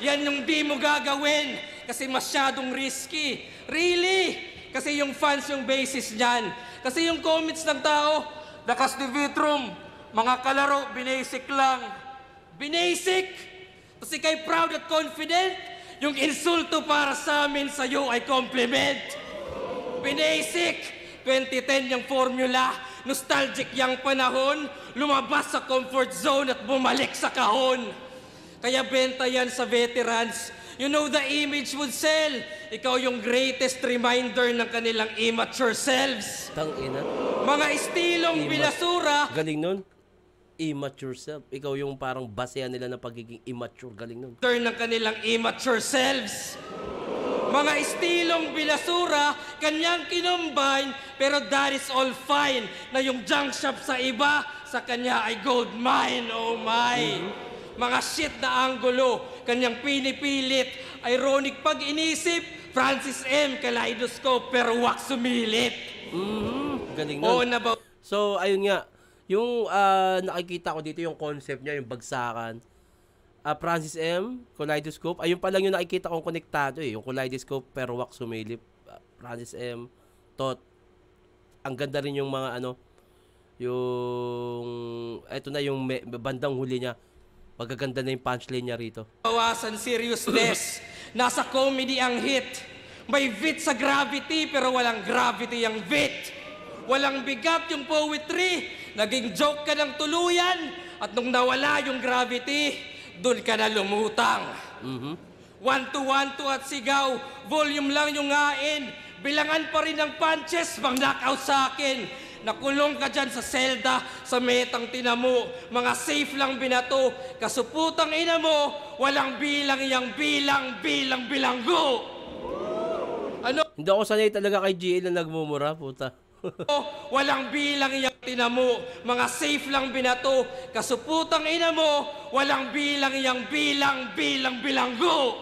Speaker 4: Yan yung di mo gagawin kasi masyadong risky. Really? Kasi yung fans yung basis niyan. Kasi yung comments ng tao, lakas ni Vitrum, mga kalaro, binasic lang. Binasic? Kasi kay proud at confident, yung insulto para sa amin sa'yo ay compliment. Binasic, 2010 yung formula, nostalgic yung panahon, lumabas sa comfort zone at bumalik sa kahon. Kaya benta yan sa veterans. You know the image would sell. Ikaw yung greatest reminder ng kanilang immature selves.
Speaker 1: Tangina.
Speaker 4: Mga estilong binasura.
Speaker 1: Galing nun. Immature self. Ikaw yung parang basehan nila ng pagiging immature. Galing nun.
Speaker 4: Ng kanilang immature selves. Mga estilong binasura, kanyang kinumbine, pero that is all fine. Na yung junk shop sa iba, sa kanya ay gold mine, oh my. Mga shit na anggulo, kanyang pinipilit. Ironic pag inisip, Francis M. Kaleidoscope, pero wak sumilit.
Speaker 1: Galing nun.
Speaker 4: Oo na ba?
Speaker 1: So, ayun nga. Yung nakikita ko dito yung concept niya, yung bagsakan. Francis M, Kaleidoscope. Ayun pa lang yung nakikita kong konektado eh. Yung Kaleidoscope pero wak sumilip. Francis M, Tot. Ang ganda rin yung mga yung eto na yung bandang huli niya. Magaganda na yung punchline niya rito.
Speaker 4: Bawasan seriousness. Nasa comedy ang hit. May vit sa gravity pero walang gravity ang vit. Walang bigat yung poetry. Naging joke ka ng tuluyan. At nung nawala yung gravity, dun ka na lumutang. 1-2-1-2 at sigaw. Volume lang yung ngain. Bilangan pa rin ng punches, bang knockout sa akin. Nakulong ka dyan sa selda, sa metang tinamo. Mga safe lang binato. Kasuputang ina mo, walang bilang yang bilanggo. Ano?
Speaker 1: Hindi ako sanay talaga kay GL na nagmumura, puta.
Speaker 4: Walang bilang yang tinamo. Mga safe lang binato. Kasuputang ina mo, walang bilang yang bilanggo.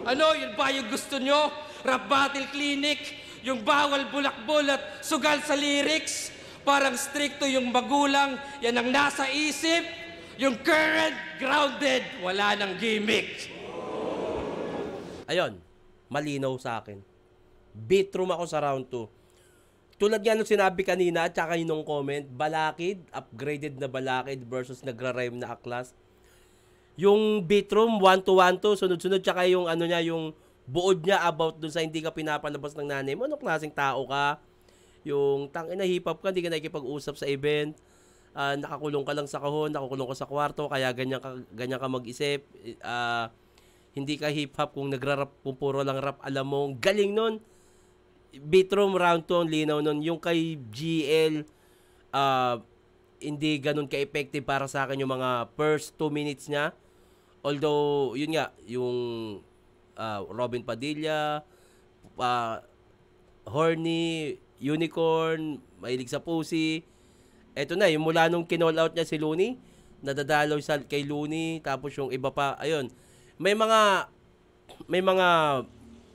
Speaker 4: Ano, yun ba yung gusto nyo? Rap Battle Clinic? Yung bawal bulakbol at sugal sa lyrics? Parang stricto yung magulang, yan ang nasa isip. Yung current, grounded, wala nang gimmick.
Speaker 1: Ayun, malinaw sa akin. Beat room ako sa round 2. tulad nga nung sinabi kanina at saka yung comment, Balakid, upgraded na Balakid versus nagra-rhyme na Aklas. Yung beatroom, 1-2-1-2, sunod-sunod, tsaka yung ano niya, yung buod niya about dun sa hindi ka pinapalabas ng nanay mo. Anong klaseng tao ka? Yung tangina hip-hop ka, hindi ka nakikipag-usap sa event. Nakakulong ka lang sa kahon, nakakulong ka sa kwarto, kaya ganyan ka mag-isip. Hindi ka hip-hop kung nagra-rap, kung puro lang rap, alam mo. Galing nun. Beatroom round 2 ang linaw nun. Yung kay GL, hindi ganun ka-effective para sa akin yung mga first 2 minutes niya. Although, yun nga, yung Robin Padilla, Horny, Unicorn, Mahilig sa Pussy. Eto na, yung mula nung kinall out niya si Looney, nadadalaw kay Looney, tapos yung iba pa, ayun. May mga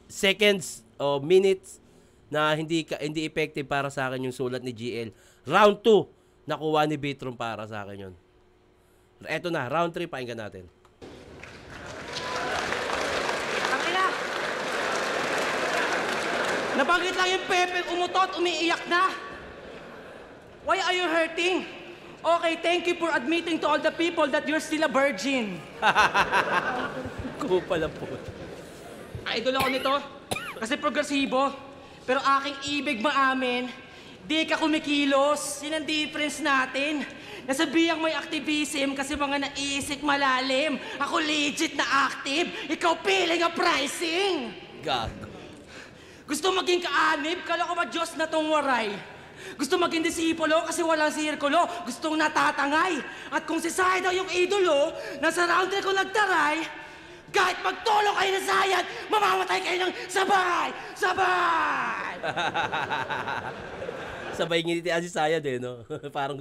Speaker 1: seconds o minutes na hindi effective para sa akin yung sulat ni GL. Round 2, nakuha ni Beatroom para sa akin yun. Eto na, round 3, pakinggan natin.
Speaker 5: Tangina! Nabanggit lang yung Pepe, umutot, umiiyak na. Why are you hurting? Okay, thank you for admitting to all the people that you're still a virgin.
Speaker 1: Kupal po.
Speaker 5: Idol ako nito kasi progresibo. Pero aking ibig maamin, di ka kumikilos. Yun ang difference natin. Nasabihang may activism kasi mga naisik malalim. Ako legit na active. Ikaw piling ang pricing.
Speaker 1: Gago.
Speaker 5: Gusto maging kaanib? Kala ko ba Diyos na tong waray? Gusto maging disipulo kasi walang sirkulo. Gustong natatangay. At kung si Sai daw yung idolo, nasa round 3 ko nagtaray, kahit magtulong kayo ng sayad, mamamatay kayo ng sabay! Sabay!
Speaker 1: Sabay ngiti si Sayad eh, no? Parang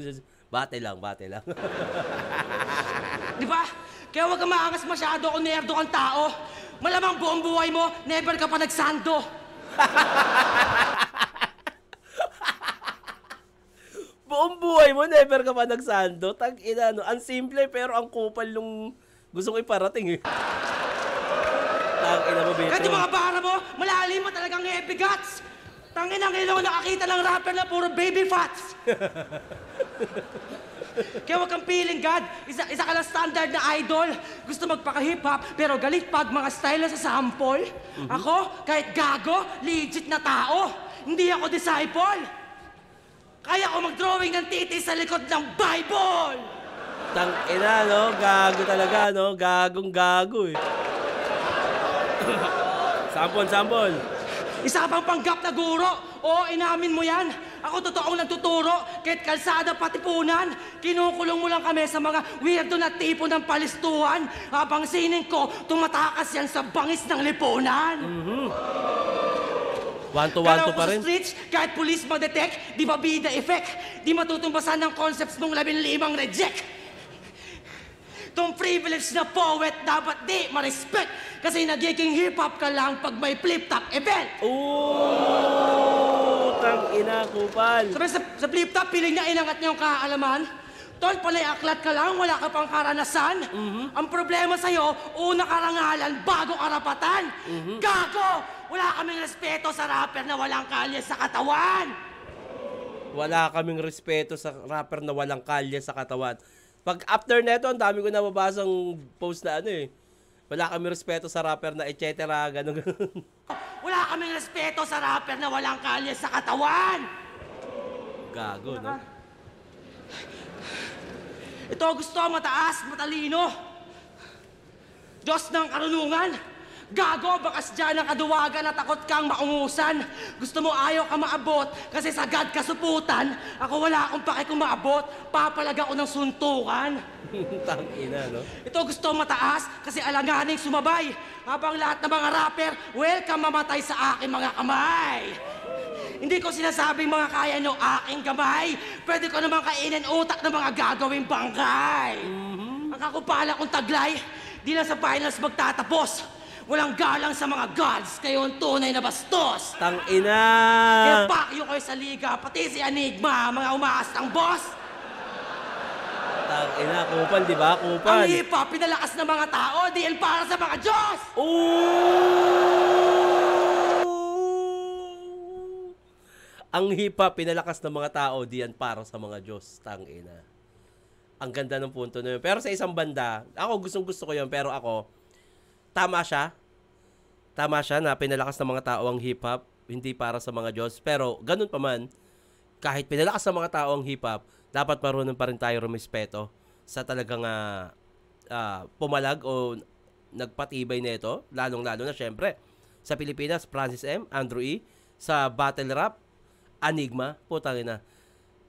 Speaker 1: bate lang.
Speaker 5: Di ba? Kaya huwag kang maangas masyado kung nerdo kang tao. Malamang buong buhay mo, never ka pa nagsando.
Speaker 1: Buong buhay mo, never ka pa nagsando. Tag-ina, no? Ang simple pero ang kupal nung gusto ko iparating eh. Tang-ina mo, Beto.
Speaker 5: Kahit yung mga bara mo, malalim mo talagang heavy guts. Tangin ang ilong nakakita ng rapper na puro baby fats. Kaya huwag kang feeling, God. Isa ka lang standard na idol. Gusto magpaka-hip-hop, pero galit pag mga style sa sample. Ako, kahit gago, legit na tao. Hindi ako disciple. Kaya ako mag-drawing ng titi sa likod ng Bible.
Speaker 1: Tang-ina, no? Gago talaga, no? Gagong-gago eh. Sample.
Speaker 5: Isa ka pang panggap na guro. Oo, inamin mo yan. Ako totoong nagtuturo. Kahit kalsada patipunan. Kinukulong mo lang kami sa mga weirdo na tipo ng palistuhan. Habang sining ko, tumatakas yan sa bangis ng lipunan.
Speaker 1: 1-2-1-2 pa rin.
Speaker 5: Sa streets, kahit police mag-detect, di ba bida effect? Di matutumbasan ng concepts mong 15 reject. Tong privilege na poet dapat di ma-respect kasi nagiging hip-hop ka lang pag may flip-top event.
Speaker 1: Ooh, tang-ina, kupal.
Speaker 5: Sabi sa flip-top, piling niya inangat niya yung kaalaman. Tol, panay aklat ka lang, wala ka pang karanasan. Ang problema sa'yo, una karangalan, bago karapatan. Gago! Wala kaming respeto sa rapper na walang kalye sa katawan.
Speaker 1: Wala kaming respeto sa rapper na walang kalye sa katawan. Pag after neto, ang dami ko nababasang post na ano eh. Wala kaming respeto sa rapper na et cetera, ganun.
Speaker 5: Wala kaming respeto sa rapper na walang kalye sa katawan.
Speaker 1: Gago, no?
Speaker 5: Ito gusto mataas, matalino. Diyos ng karunungan. Gago, bakas dyan ang kaduwagan at takot kang maungusan. Gusto mo ayaw ka maabot kasi sagad kasuputan. Ako wala akong pake kung maabot. Papalag ako ng suntukan.
Speaker 1: Tangina, no?
Speaker 5: Ito gusto mataas kasi alanganing sumabay. Habang lahat ng mga rapper, welcome mamatay sa aking mga kamay. Hindi ko sinasabing mga kaya nyo aking kamay. Pwede ko naman kainin utak ng mga gagawing bangkay. Ang kakupala kong taglay, di na sa finals magtatapos. Walang galang sa mga gods, kayo ang tunay na bastos.
Speaker 1: Tang-ina!
Speaker 5: Kaya pakyo kayo sa liga, pati si Enigma, mga umaastang boss.
Speaker 1: Tang-ina, kupal, di ba? Kupal.
Speaker 5: Ang hip-hop, pinalakas ng mga tao, diin para sa mga Diyos.
Speaker 1: Ooh! Ang hip-hop, pinalakas ng mga tao, diyan para sa mga Diyos. Tangina. Ang ganda ng punto na yun. Pero sa isang banda, ako gustong-gusto ko yun, pero ako, tama siya. Tama siya na pinalakas ng mga tao ang hip-hop, hindi para sa mga Diyos. Pero, ganun pa man, kahit pinalakas ng mga tao ang hip-hop, dapat marunong pa rin tayo rumispeto sa talagang pumalag o nagpatibay nito, lalong-lalo na syempre, sa Pilipinas, Francis M., Andrew E., sa battle rap, Enigma, putang ina.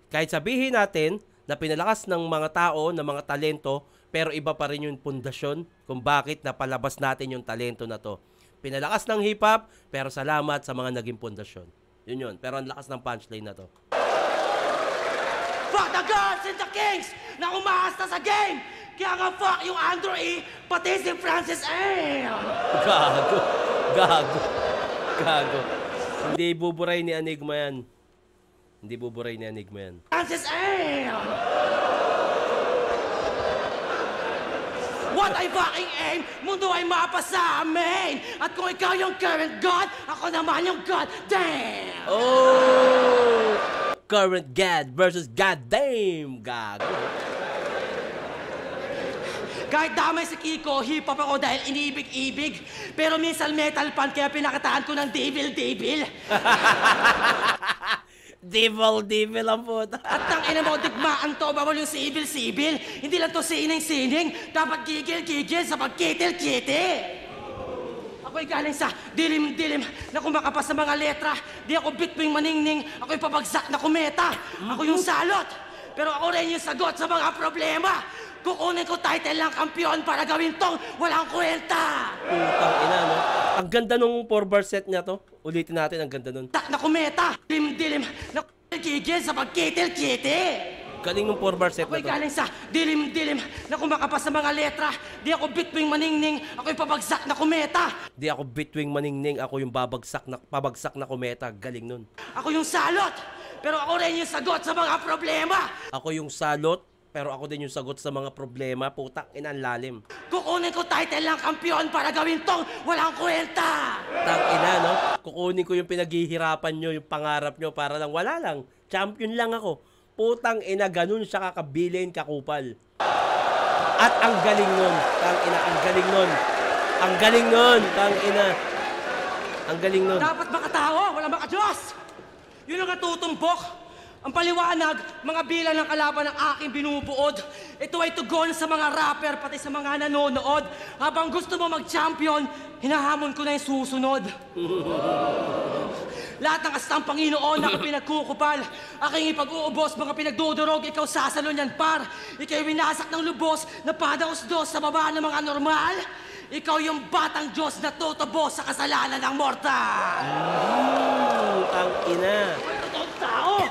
Speaker 1: Kahit sabihin natin na pinalakas ng mga tao, ng mga talento, pero iba pa rin yung pundasyon kung bakit napalabas natin yung talento na to. Pinalakas ng hip-hop, pero salamat sa mga naging pundasyon. Yun. Pero ang lakas ng punchline na to.
Speaker 5: Fuck the girls and the kings na umaas na sa game! Kaya nga fuck yung Andrew E, pati si Francis M.
Speaker 1: Gago. Hindi buburay ni Enigma yan.
Speaker 5: Francis M. What I fucking aim, mundo ay mapa sa amin. At kung ikaw yung current god, ako naman yung god damn.
Speaker 1: Oh! Current God versus goddamn. Gago.
Speaker 5: Kahit damay si Kiko, hip-hop ako dahil inibig-ibig. Pero minsan metal pan, kaya pinakataan ko ng devil.
Speaker 1: Devil ang puta.
Speaker 5: At tang ina mo, digmaan to, bawal yung sibil. Hindi lang to sining. Dapat gigil sa pagkitil-kitil. Ako'y galing sa dilim na kumakapas sa mga letra. Di ako bitwing maningning, ako'y pabagsak na kometa. Ako yung salot, pero ako rin yung sagot sa mga problema. Kukunin ko title ng kampiyon para gawin tong walang kwenta.
Speaker 1: Putang ina, no? Ang ganda nung 4-bar set niya to. Ulitin natin, ang ganda nun.
Speaker 5: Tak na kometa, dilim na gigil sa pagkitil-kitil.
Speaker 1: Galing nung 4-bar set na
Speaker 5: Ako'y
Speaker 1: to.
Speaker 5: galing sa dilim na kumakapas sa mga letra. Di ako bitwing maningning, ako'y pabagsak na kometa.
Speaker 1: Di ako bitwing maningning, ako yung pabagsak na kometa. Galing nun.
Speaker 5: Ako yung salot, pero ako rin yung sagot sa mga problema.
Speaker 1: Ako yung salot, pero ako din yung sagot sa mga problema. Putang ina, ang lalim.
Speaker 5: Kukunin ko title ng kampiyon para gawin tong walang kwenta.
Speaker 1: Tang ina, no? Kukunin ko yung pinaghihirapan nyo, yung pangarap nyo, para lang wala lang. Champion lang ako. Putang ina, ganun siya kakabilin, kakupal. At ang galing nun. Tang ina, ang galing nun. Ang galing nun, tang ina. Ang galing nun.
Speaker 5: Dapat makatao, walang makadiyos. Yun ang natutumbok. Ang paliwanag, mga bilang ng kalaban ng aking binubuod. Ito ay tugon sa mga rapper, pati sa mga nanonood. Habang gusto mo mag-champion, hinahamon ko na yung susunod. Lahat ng kastang Panginoon na pinagkukupal, aking ipag-uubos, mga pinagdudurog, ikaw sasalon yan, par. Ikaw winasak ng lubos na padaos-dos sa baba ng mga normal. Ikaw yung batang Diyos na tutubos sa kasalanan ng mortal.
Speaker 1: Ang ina.
Speaker 5: Totoong tao!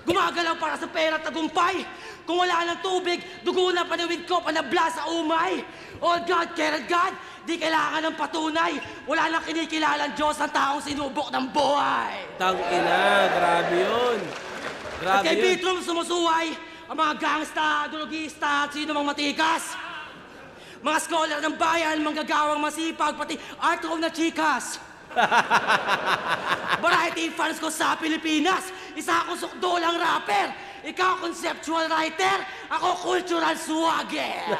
Speaker 5: Gumagalaw para sa pera at tagumpay. Kung wala ng tubig, dugo na paniwid ko, panabla sa umay. All God, care God, di kailangan ng patunay. Wala nang kinikilalang Diyos ang taong sinubok ng buhay.
Speaker 1: Tang ina, grabe yun.
Speaker 5: At
Speaker 1: Grabe
Speaker 5: kay
Speaker 1: yun.
Speaker 5: Bitrom sumusuway, ang mga gangsta, durugista, at sino mang matikas. Mga scholar ng bayan, manggagawang masipag, pati art of na chikas. Variety fans ko sa Pilipinas, isa akong sukdolang rapper. Ikaw conceptual writer, ako cultural swagger.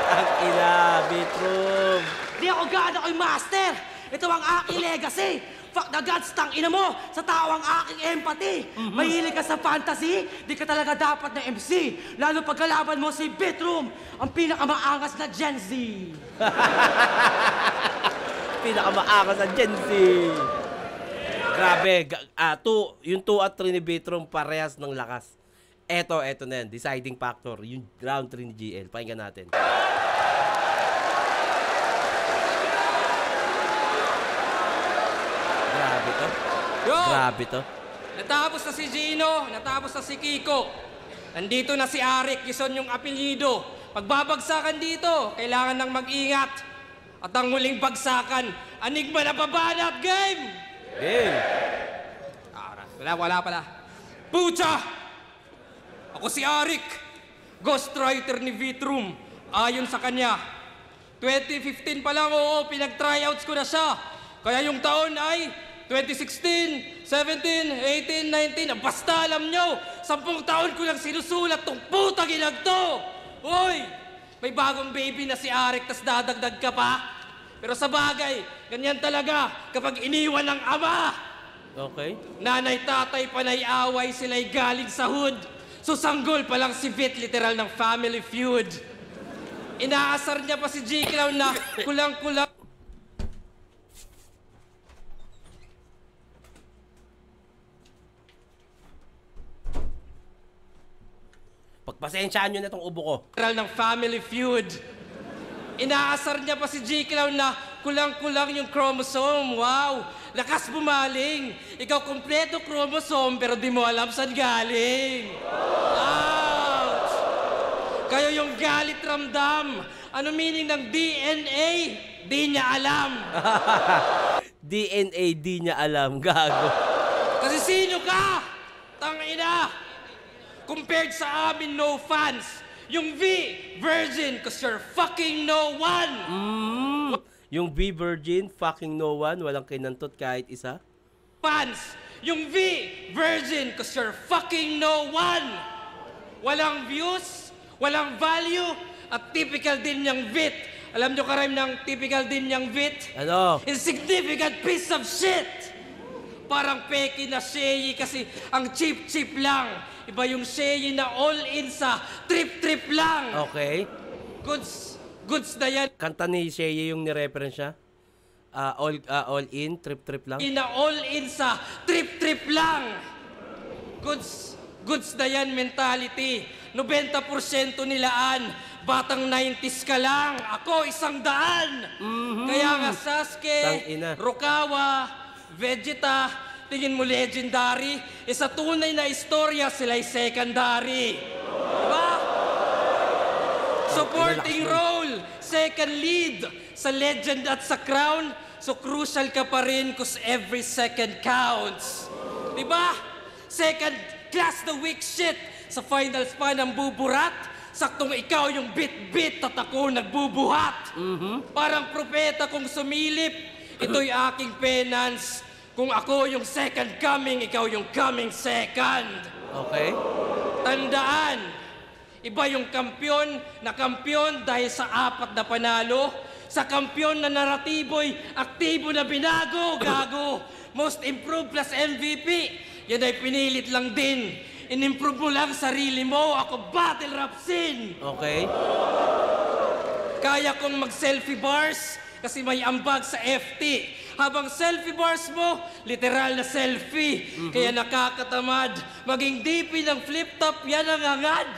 Speaker 1: Tang ina, Bitrom.
Speaker 5: Di ako God, ako'y master. Ito ang aking legacy. Fuck the gods, tang ina mo, sa tao ang aking empathy. Mahilig ka sa fantasy, di ka talaga dapat na MC. Lalo pag kalaban mo si Bitrom, ang pinakamaangas na Gen Z.
Speaker 1: Pinakamaangas sa Gen Z. Grabe. Yung 2 at 3 ni Bitrom parehas ng lakas. Eto na yan. Deciding factor. Yung round 3 ni GL. Pakinggan natin. Grabe to.
Speaker 4: Yo!
Speaker 1: Grabe to.
Speaker 4: Natapos na si Gino, natapos na si Kiko. Nandito na si Arik, Quezon yung apelyido. Pagbabagsakan dito, kailangan nang mag-ingat. At ang muling bagsakan, Enigma na babanat game!
Speaker 1: Game.
Speaker 4: Wala pala. Pucha! Ako si Arik, ghostwriter ni Vitrum. Ayon sa kanya, 2015 pa lang, oo, pinag-tryouts ko na siya. Kaya yung taon ay 2016, 17, 18, 19, basta alam nyo, 10 taon ko lang sinusulat tong putang ilag to. Hoy, may bagong baby na si Arik, tas dadagdag ka pa. Pero sa bagay, ganyan talaga kapag iniwan ng ama.
Speaker 1: Okay.
Speaker 4: Nanay, tatay, panay away, sila'y galing sa hood. Susanggol pa lang si Vit, literal ng family feud. Inaasar niya pa si G. Clown na kulang-kulang.
Speaker 1: Pagpasensyaan nyo na itong ubo ko.
Speaker 4: Literal ng family feud. Inaasar niya pa si G. Clown na kulang-kulang yung chromosome. Wow! Lakas bumaling. Ikaw kompleto chromosome pero di mo alam saan galing. Ouch! Kayo yung galit ramdam. Ano meaning ng DNA? Di niya alam.
Speaker 1: DNA, di niya alam. Gago.
Speaker 4: Kasi sino ka? Tangina! Compared sa amin, no fans. Yung V, virgin, cause you're fucking no one.
Speaker 1: Yung V virgin, fucking no one, walang kinantot kahit isa.
Speaker 4: Fans, yung V, virgin, cause you're fucking no one. Walang views, walang value, at typical din niyang Vit. Alam niyo karime ng typical din niyang Vit?
Speaker 1: Ano?
Speaker 4: Insignificant piece of shit. Parang peki na Sheyi kasi ang cheap-cheap lang. Iba yung Sheyi na all-in sa trip-trip lang.
Speaker 1: Okay.
Speaker 4: Goods na yan.
Speaker 1: Kanta ni Shea yung nireference siya. All in, trip-trip lang.
Speaker 4: Na all-in sa trip-trip lang. Goods na yan mentality. 90% nilaan. Batang 90s ka lang. Ako, 100. Kaya nga Sasuke,
Speaker 1: Tangina.
Speaker 4: Rukawa, Vegeta, tingin mo legendary. Sa tunay na istorya, sila'y secondary. Diba? Supporting role, second lead sa legend at sa crown. So crucial ka pa rin cause every second counts. Diba? Second class the weak shit. Sa finals pa ng buburat. Saktong ikaw yung bit-bit at ako nagbubuhat. Parang propeta kong sumilip. Ito'y aking penance. Kung ako yung second coming, ikaw yung coming second.
Speaker 1: Okay.
Speaker 4: Tandaan, iba yung kampyon na kampyon dahil sa 4 na panalo. Sa kampyon na naratibo'y aktibo na binago, gago. Most improved plus MVP. Yan ay pinilit lang din. In-improve mo lang sarili mo. Ako battle rap scene.
Speaker 1: Okay.
Speaker 4: Kaya kong mag-selfie bars kasi may ambag sa FT. Habang selfie bars mo, literal na selfie. Kaya nakakatamad. Maging DP ng flip-top, yan ang angad.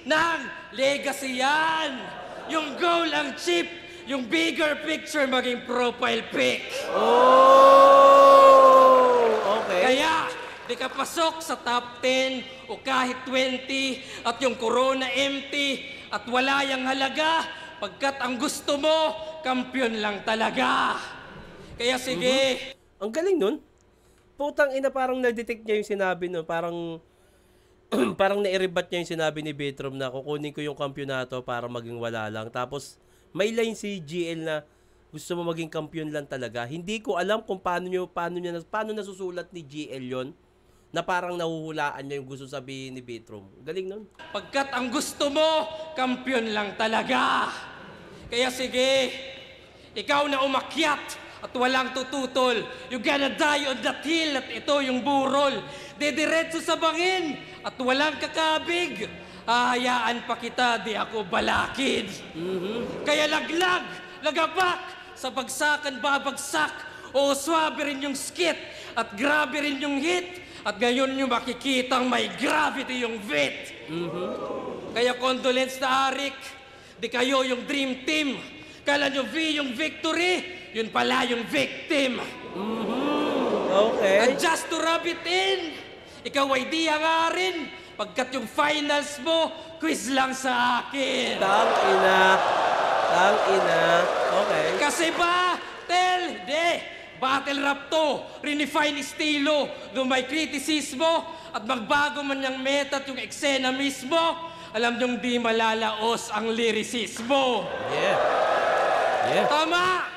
Speaker 4: Ng legacy yan. Yung goal ang cheap. Yung bigger picture maging profile pic.
Speaker 1: Oh! Okay.
Speaker 4: Kaya, di ka pasok sa top 10 o kahit 20 at yung corona empty at wala yung halaga pagkat ang gusto mo, kampiyon lang talaga. Kaya sige.
Speaker 1: Ang galing nun. Putang ina, parang na-detect niya yung sinabi no. Parang na-rebat niya yung sinabi ni Bitrom na kukunin ko yung kampyonato para maging wala lang. Tapos may line si GL na gusto mo maging kampiyon lang talaga. Hindi ko alam kung paano nasusulat ni GL yon na parang nahuhulaan niya yung gusto sabihin ni Bitrom. Galing nun.
Speaker 4: Pagkat ang gusto mo, kampiyon lang talaga. Kaya sige, ikaw na umakyat at walang tututol. You gonna die on that hill at ito yung burol. Dediretso sa bangin at walang kakabig. Hahayaan pa kita, di ako balakid. Kaya laglag, lagabak, sa bagsakan babagsak. O swabe rin yung skit at grabe rin yung hit. At ngayon nyo makikitang may gravity yung Vit. Kaya condolence na Arik. Di kayo yung dream team. Kala nyo V yung victory, yun pala yung victim.
Speaker 1: Okay.
Speaker 4: And just to rub it in, ikaw ay di hangarin. Pagkat yung finals mo, quiz lang sa akin.
Speaker 1: Tang ina. Okay.
Speaker 4: Kasi ba, battle rap to, renefine estilo, doon may kritisismo, at magbago man yung meta at yung eksena mismo, alam niyong di malalaos ang lirisismo.
Speaker 1: Yeah.
Speaker 4: Tama!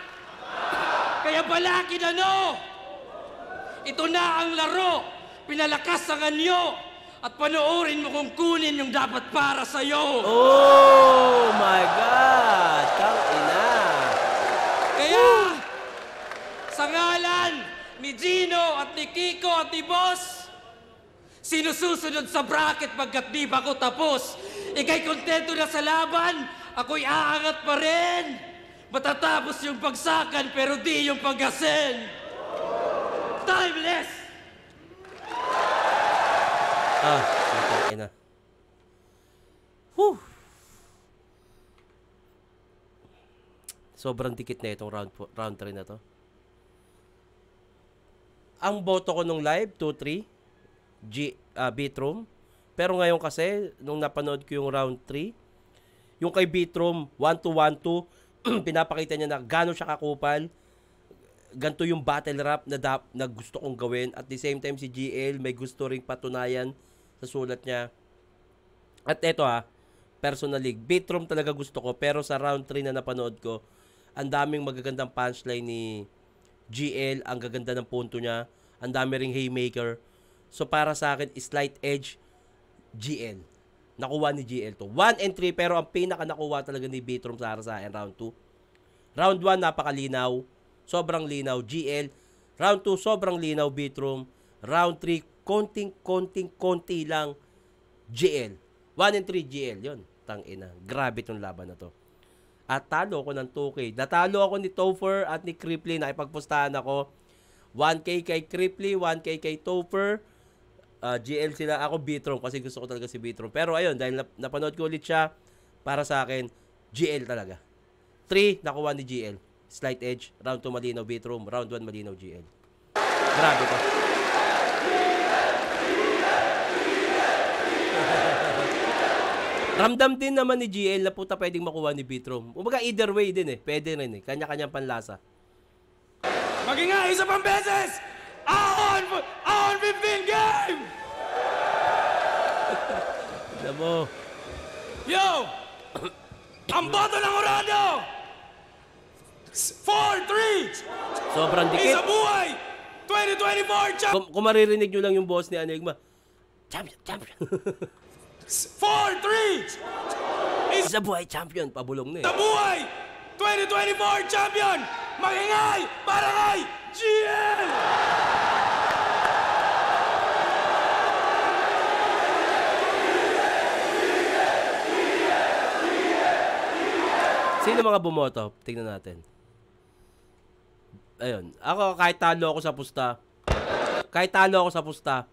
Speaker 4: Kaya balakin ano? Ito na ang laro. Pinalakas ang anyo. At panoorin mo kung kunin yung dapat para sa'yo.
Speaker 1: Oh my God! Tangina!
Speaker 4: Kaya, sa ngalan ni Gino at ni Kiko at ni Boss, sinususunod sa bracket pagkat di ba ko tapos. Ika'y kontento na sa laban, ako'y aangat pa rin. Matatapos yung pagsakan pero di yung paggasin. Timeless!
Speaker 1: Tangina. Whew! Sobrang dikit na itong round 3 na to. Ang boto ko nung live, 2-3, Beatroom. Pero ngayon kasi, nung napanood ko yung round 3, yung kay Beatroom, 1-2-1-2, pinapakita niya na gano'n siya kakupal. Ganito yung battle rap na gusto kong gawin. At the same time, si GL may gusto ring patunayan sa sulat niya. At eto personally, Beatroom talaga gusto ko. Pero sa round 3 na napanood ko, ang daming magagandang punchline ni GL. Ang gaganda ng punto niya. Ang dami ring haymaker. So para sa akin, slight edge, GL. Nakuha ni GL to. 1 and 3, pero ang pinaka nakuha talaga ni Beatroom sa akin, round 2. Round 1, napakalinaw. Sobrang linaw, GL. Round 2, sobrang linaw, Beatroom. Round 3, konti lang, GL. 1 and 3, GL. Yun, tangina. Grabe tong laban na to. At talo ako ng 2K. Natalo ako ni Topher at ni Cripply. Nakipagpustahan ako. 1K kay Cripply, 1K kay Topher. GL sila. Ako Beatroom kasi gusto ko talaga si Beatroom. Pero ayun, dahil napanood ko ulit siya, para sa akin, GL talaga. 3, nakuha ni GL. Slight edge. Round 2, malinaw Beatroom. Round 1, malinaw GL. Grabe to. Ramdam din naman ni GL na puta pwedeng makuha ni Beatroom. Kumbaga either way din Pwede rin Kanya-kanyang panlasa.
Speaker 2: Maging isa pang beses! Ahon 15 game!
Speaker 1: Alam mo.
Speaker 2: Yo! Ang boto ng Orado! 4-3!
Speaker 1: Sobrang dikit.
Speaker 2: Isa buhay! 2024 champ!
Speaker 1: Kung maririnig nyo lang yung boss ni Enigma. Champion.
Speaker 2: 4-3!
Speaker 1: Isa buhay champion. Pabulong na
Speaker 2: Isa buhay! 2024 champion! Magingay para kay GL!
Speaker 1: Sino mga bumoto? Tingnan natin. Ayun. Ako, kahit talo ako sa pusta,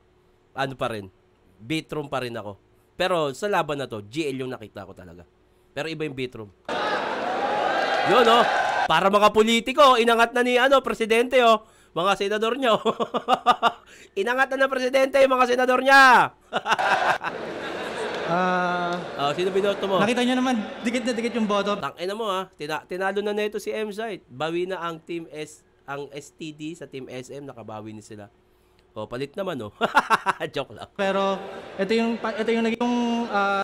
Speaker 1: ano pa rin? Beatroom pa rin ako. Pero sa laban na to, GL yung nakita ko talaga. Pero iba yung Beatroom. Yun, para mga politiko, inangat na ni, presidente, mga senador niya, inangat na ng presidente yung mga senador niya. Sino binoto mo?
Speaker 7: Nakita nyo naman, dikit na dikit yung boto.
Speaker 1: Tangina mo tinalo na nito si M-Site. Bawi na ang ang STD sa Team SM, nakabawi ni sila. Palit naman Joke lang.
Speaker 7: Pero ito yung naging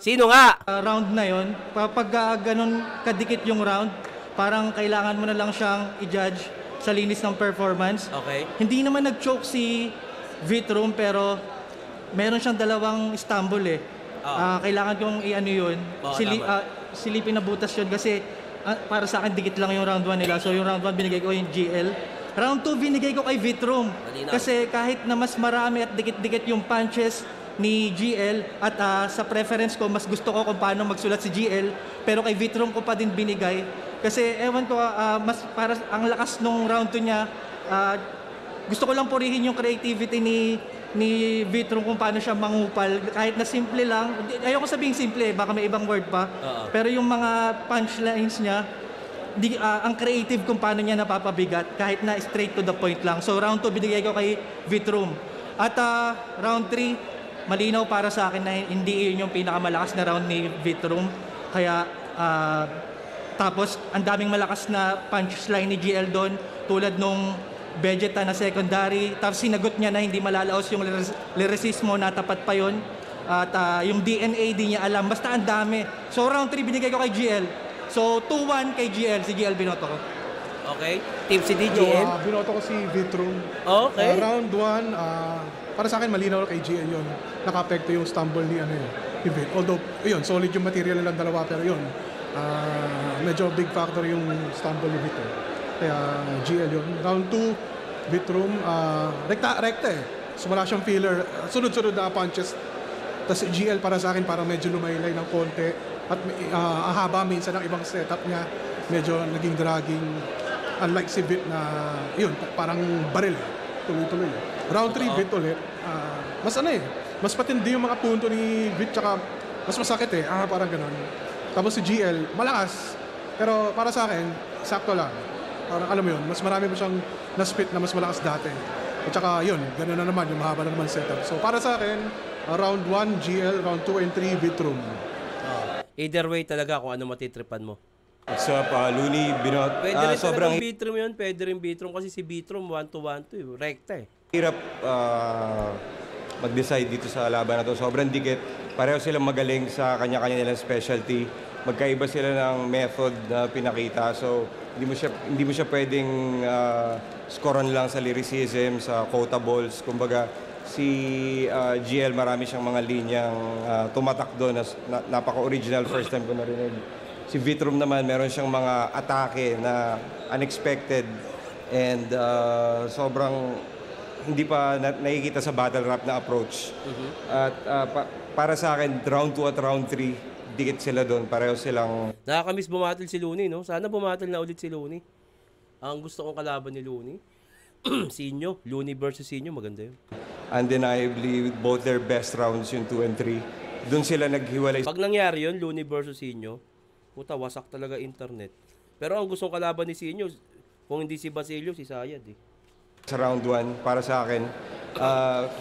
Speaker 1: Sino nga?
Speaker 7: round na yon. Kapag ganun kadikit yung round, parang kailangan mo na lang siyang i-judge sa linis ng performance.
Speaker 1: Okay.
Speaker 7: Hindi naman nag-choke si Beatroom, pero meron siyang dalawang stumble kailangan kong i-ano yun. Silipin na butas yun kasi para sa akin dikit lang yung round 1 nila. So yung round 1 binigay ko yung GL. Round 2 binigay ko kay Beatroom. Kasi kahit na mas marami at dikit-dikit yung punches ni GL at sa preference ko, mas gusto ko kung paano magsulat si GL. Pero kay Beatroom ko pa din binigay. Kasi ewan ko, mas para ang lakas nung round 2 niya. Gusto ko lang purihin yung creativity ni Beatroom kung paano siya mangupal. Kahit na simple lang. Ayoko sabihing simple, baka may ibang word pa. Pero yung mga punchlines niya, ang creative kung paano niya napapabigat. Kahit na straight to the point lang. So round 2 binigay ko kay Beatroom. At round 3, malinaw para sa akin na hindi yun yung pinakamalakas na round ni Beatroom. Kaya tapos ang daming malakas na punchline ni GL doon. Tulad nung Vegeta na secondary, tapos sinagot niya na hindi malalaos yung lyricismo na tapat pa yun. At yung DNA di niya alam, basta ang dami. So round 3 binigay ko kay GL. So 2-1 kay GL, si GL binoto ko.
Speaker 1: Okay. Team si DGL.
Speaker 8: Binoto ko si Vitrum.
Speaker 1: Okay.
Speaker 8: Round 1, para sa akin malinaw kay GL yun. Naka-apekto yung stumble ni Vit. Although, yun, solid yung material nilang dalawa, pero yun, medyo big factor yung stumble ni Vit. Kaya GL yun. Round 2, Vitrum, rekta eh. So wala siyang filler. Sunod-sunod na punches. Tapos GL para sa akin parang medyo lumaylay ng konti. At haba minsan ng ibang setup niya. Medyo naging dragging. Unlike si Vit na, yun, parang baril. Tuloy-tuloy. Round 3, Vit ulit. Mas mas patindi yung mga punto ni Vit, tsaka mas masakit parang ganun. Tapos si GL, malakas. Pero para sa akin, sakto lang. Parang alam mo yun, mas marami mo siyang na-spit na mas malakas dati. At saka yun, ganun na naman, yung mahaba na naman setup. So para sa akin, round 1, GL, round 2 and 3, Vitrum.
Speaker 1: Either way talaga kung ano matitripan mo.
Speaker 9: What's up, Looney, Binot.
Speaker 1: Pwede rin sobrang Vitrum yun, pwede rin Vitrum kasi si Vitrum 1-2-1-2, rekta
Speaker 9: Hirap mag-decide dito sa laban na to. Sobrang dikit. Pareho silang magaling sa kanya-kanya nilang specialty. Magkaiba sila ng method na pinakita. So, hindi mo siya pwedeng scorean lang sa lyricism, sa quotables. Kumbaga, si GL marami siyang mga linyang tumatak doon. Napaka-original, first time ko narinig. Si Vitrum naman, meron siyang mga atake na unexpected and sobrang hindi pa nakikita sa battle rap na approach. At para sa akin, round 2 at round 3, dikit sila doon. Pareho silang...
Speaker 1: Nakakamiss bumatil si Looney, no? Sana bumatil na ulit si Looney. Ang gusto kong kalaban ni Looney, Sinyo. Looney versus Sinyo, maganda yun.
Speaker 9: Undeniably, both their best rounds yung 2 and 3. Doon sila naghiwalay.
Speaker 1: Pag nangyari yun, Looney versus Sinyo, puta, wasak talaga internet. Pero ang gustong kalaban ni Sinyo, kung hindi si Basilio, si Sayad
Speaker 9: Sa round 1, para sa akin,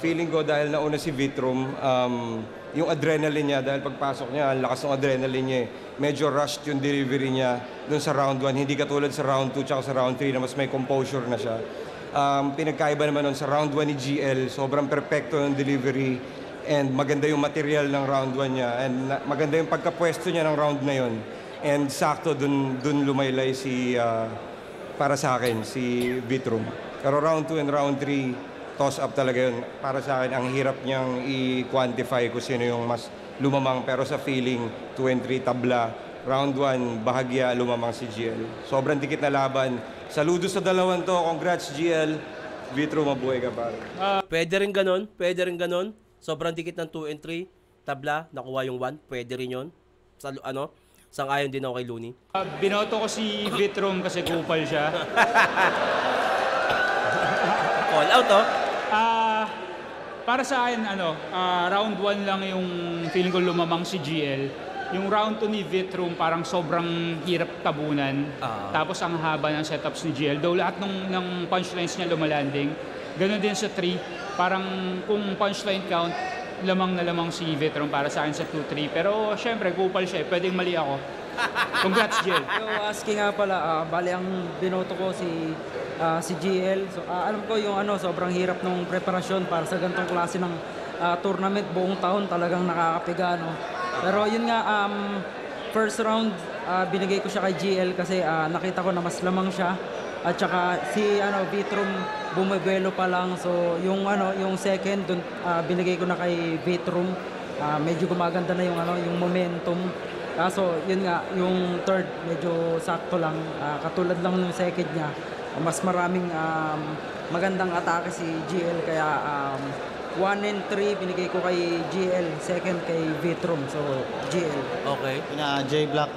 Speaker 9: feeling ko dahil nauna si Vitrum, yung adrenaline niya, dahil pagpasok niya, ang lakas ng adrenaline niya medyo rushed yung delivery niya dun sa round 1. Hindi katulad sa round 2 tsaka sa round 3 na mas may composure na siya. Pinagkaiba naman nun sa round 1 ni GL, sobrang perfecto yung delivery and maganda yung material ng round 1 niya and maganda yung pagkapwesto niya ng round na yun. And sakto dun lumaylay para sa akin, si Vitrum. Pero round 2 and round 3, toss up talaga yun. Para sa akin, ang hirap niyang i-quantify kung sino yung mas lumamang. Pero sa feeling, 2 and 3 tabla. Round 1, bahagya lumamang si GL. Sobrang dikit na laban. Saludo sa dalawang to. Congrats, GL. Vitrum, mabuhay ka pare.
Speaker 1: Pwede rin ganon. Sobrang dikit ng 2 and 3. Tabla, nakuha yung 1. Pwede rin yun. Sang-ayon din ako kay Looney.
Speaker 10: Binoto ko si Vitrum kasi kupal siya.
Speaker 1: Call out,
Speaker 10: Para sa akin, round 1 lang yung feeling ko lumamang si GL. Yung round 2 ni Vitrum parang sobrang hirap tabunan. Tapos ang haba ng setups ni GL. Though lahat ng punchlines niya lumalanding. Ganon din sa 3. Parang kung punchline count, lamang na lamang si Vitrum para sa akin sa 2-3. Pero syempre, kupal siya. Pwedeng mali ako. Congrats, GL.
Speaker 11: Aski nga pala, bali ang binoto ko si GL. So, alam ko yung sobrang hirap ng preparasyon para sa ganitong klase ng tournament. Buong taon talagang nakakapiga. Pero yun nga, first round, binigay ko siya kay GL kasi nakita ko na mas lamang siya. At saka si Vitrum bumibelo pa lang. So yung second dun, binigay ko na kay Vitrum. Medyo gumaganda na yung momentum. Kaso yun nga, yung third medyo sakto lang. Katulad lang ng second niya. Mas maraming magandang atake si GL kaya 1 and 3 binigay ko kay GL, second kay Vitrum. So GL.
Speaker 1: Okay.
Speaker 12: J-Block,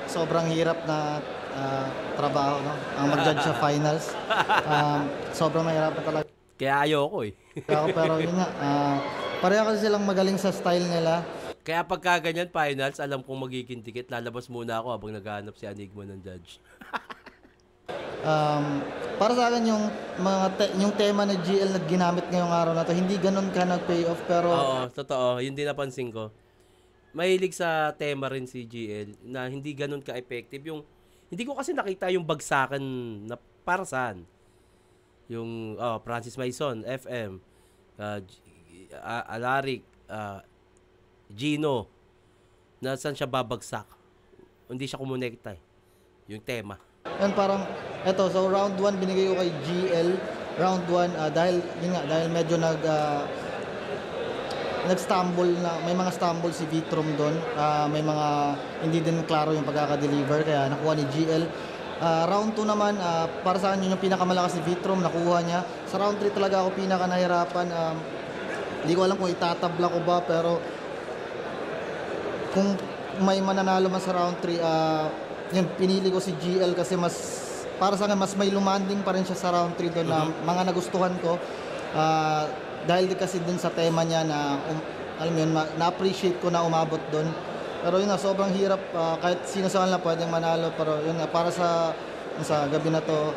Speaker 12: sobrang hirap na trabaho, ang mag-judge sa finals. Sobrang mahirap na talaga.
Speaker 1: Kaya ayoko
Speaker 12: Pero yun nga, pareho kasi silang magaling sa style nila.
Speaker 1: Kaya pagka ganyan finals, alam kong magiging dikit. Lalabas muna ako habang naghahanap si Enigma ng judge.
Speaker 12: Para sa akin yung tema ni GL na ginamit ngayong araw na to, hindi ganun ka nag-pay off pero...
Speaker 1: Oo, totoo. Yun din napansin ko. Mahilig sa tema rin si GL na hindi ganun ka-effective. Hindi ko kasi nakita yung bagsakan na para saan. Yung Francis Maison, FM, Alaric, Gino, na saan siya babagsak. Hindi siya kumonekta yung tema.
Speaker 12: Yan parang Eto, so round 1 binigay ko kay GL. Round 1 dahil yun nga, dahil medyo nag-stumble na, may mga stumble si Vitrum doon. May mga hindi din klaro yung pagkaka-deliver kaya nakuha ni GL. Round 2 naman, para sa akin yun yung pinakamalakas si Vitrum, nakuha niya. Sa round 3 talaga ako pinaka-nahirapan. Hindi ko alam kung itatabla ko ba, pero kung may mananalo man sa round 3, yun, pinili ko si GL kasi para sa akin, mas may lumanding pa rin siya sa round 3 doon na mga nagustuhan ko. Dahil kasi din sa tema niya na, alam mo yun, na-appreciate ko na umabot doon. Pero yun na, sobrang hirap. Kahit sino sa kanila pwedeng manalo. Pero yun na, para sa gabi na to,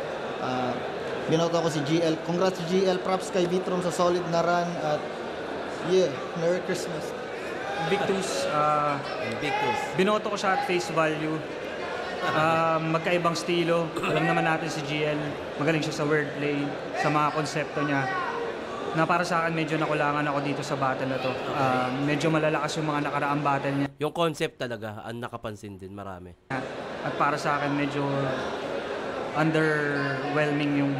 Speaker 12: binoto ko si GL. Congrats GL, props kay Vitrum sa solid na run. At yeah, Merry Christmas.
Speaker 13: Invictus, binoto ko siya at face value. Magkaibang estilo. Alam naman natin si GL, magaling siya sa wordplay, sa mga konsepto niya. Na para sa akin, medyo nakulangan ako dito sa battle na to. Medyo malalakas yung mga nakaraang battle niya.
Speaker 1: Yung concept talaga, ang nakapansin din, marami.
Speaker 13: At para sa akin, medyo underwhelming yung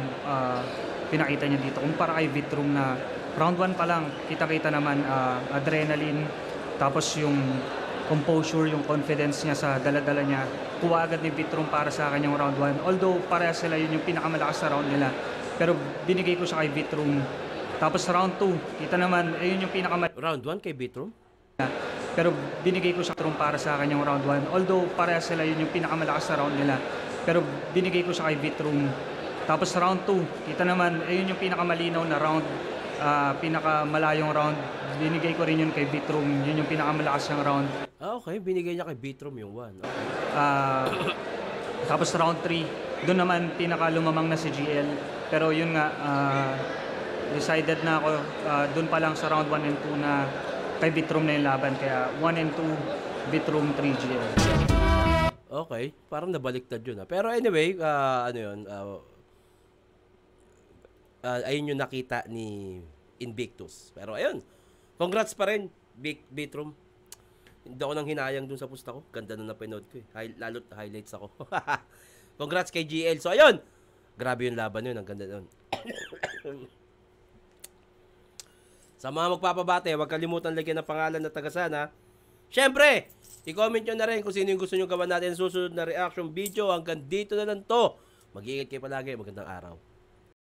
Speaker 13: pinakita niya dito. Kumpara kay Vitrum na round 1 pa lang, kita-kita naman adrenaline, tapos yung composure, yung confidence niya sa dala-dala niya. Kuha agad ni Vitrum para sa akin yung round 1. Although parehas sila yun yung pinakamalakas na round nila. Pero binigay ko siya kay Vitrum. Tapos round 2, kita naman, yun yung pinakamalakas.
Speaker 1: Round 1 kay Vitrum?
Speaker 13: Pero binigay ko siya para sa akin yung round 1. Although parehas sila yun yung pinakamalakas na round nila. Pero binigay ko siya kay Vitrum. Tapos round 2, kita naman, yun yung pinakamalinaw na round. Pinakamalayong round. Binigay ko rin yun kay Vitrum. Yun yung pinakamalakas ng round.
Speaker 1: Okay. Binigay niya kay Vitrum yung 1. Okay.
Speaker 13: Tapos round 3, doon naman pinakalumamang na si GL. Pero yun nga, decided na ako doon pa lang sa round 1 and 2 na kay Vitrum na yung laban. Kaya 1 and 2, Vitrum 3 GL.
Speaker 1: Okay. Parang nabaliktad yun. Pero anyway, ano yun, ayun yung nakita ni Invictus. Pero ayun, congrats pa rin, Vitrum. Hindi ako nang hinayang dun sa pusta ko. Ganda na napinood ko eh. Lalo't highlights ako. Congrats kay GL. So ayun, grabe yung laban yun. Ang ganda nun. Sa mga magpapabate, huwag kalimutan lagyan ng pangalan na tagasan ha. Siyempre, i-comment nyo na rin kung sino yung gusto nyo gawa natin susunod na reaction video. Hanggang dito na lang to. Mag-iingat kayo palagi. Magandang araw.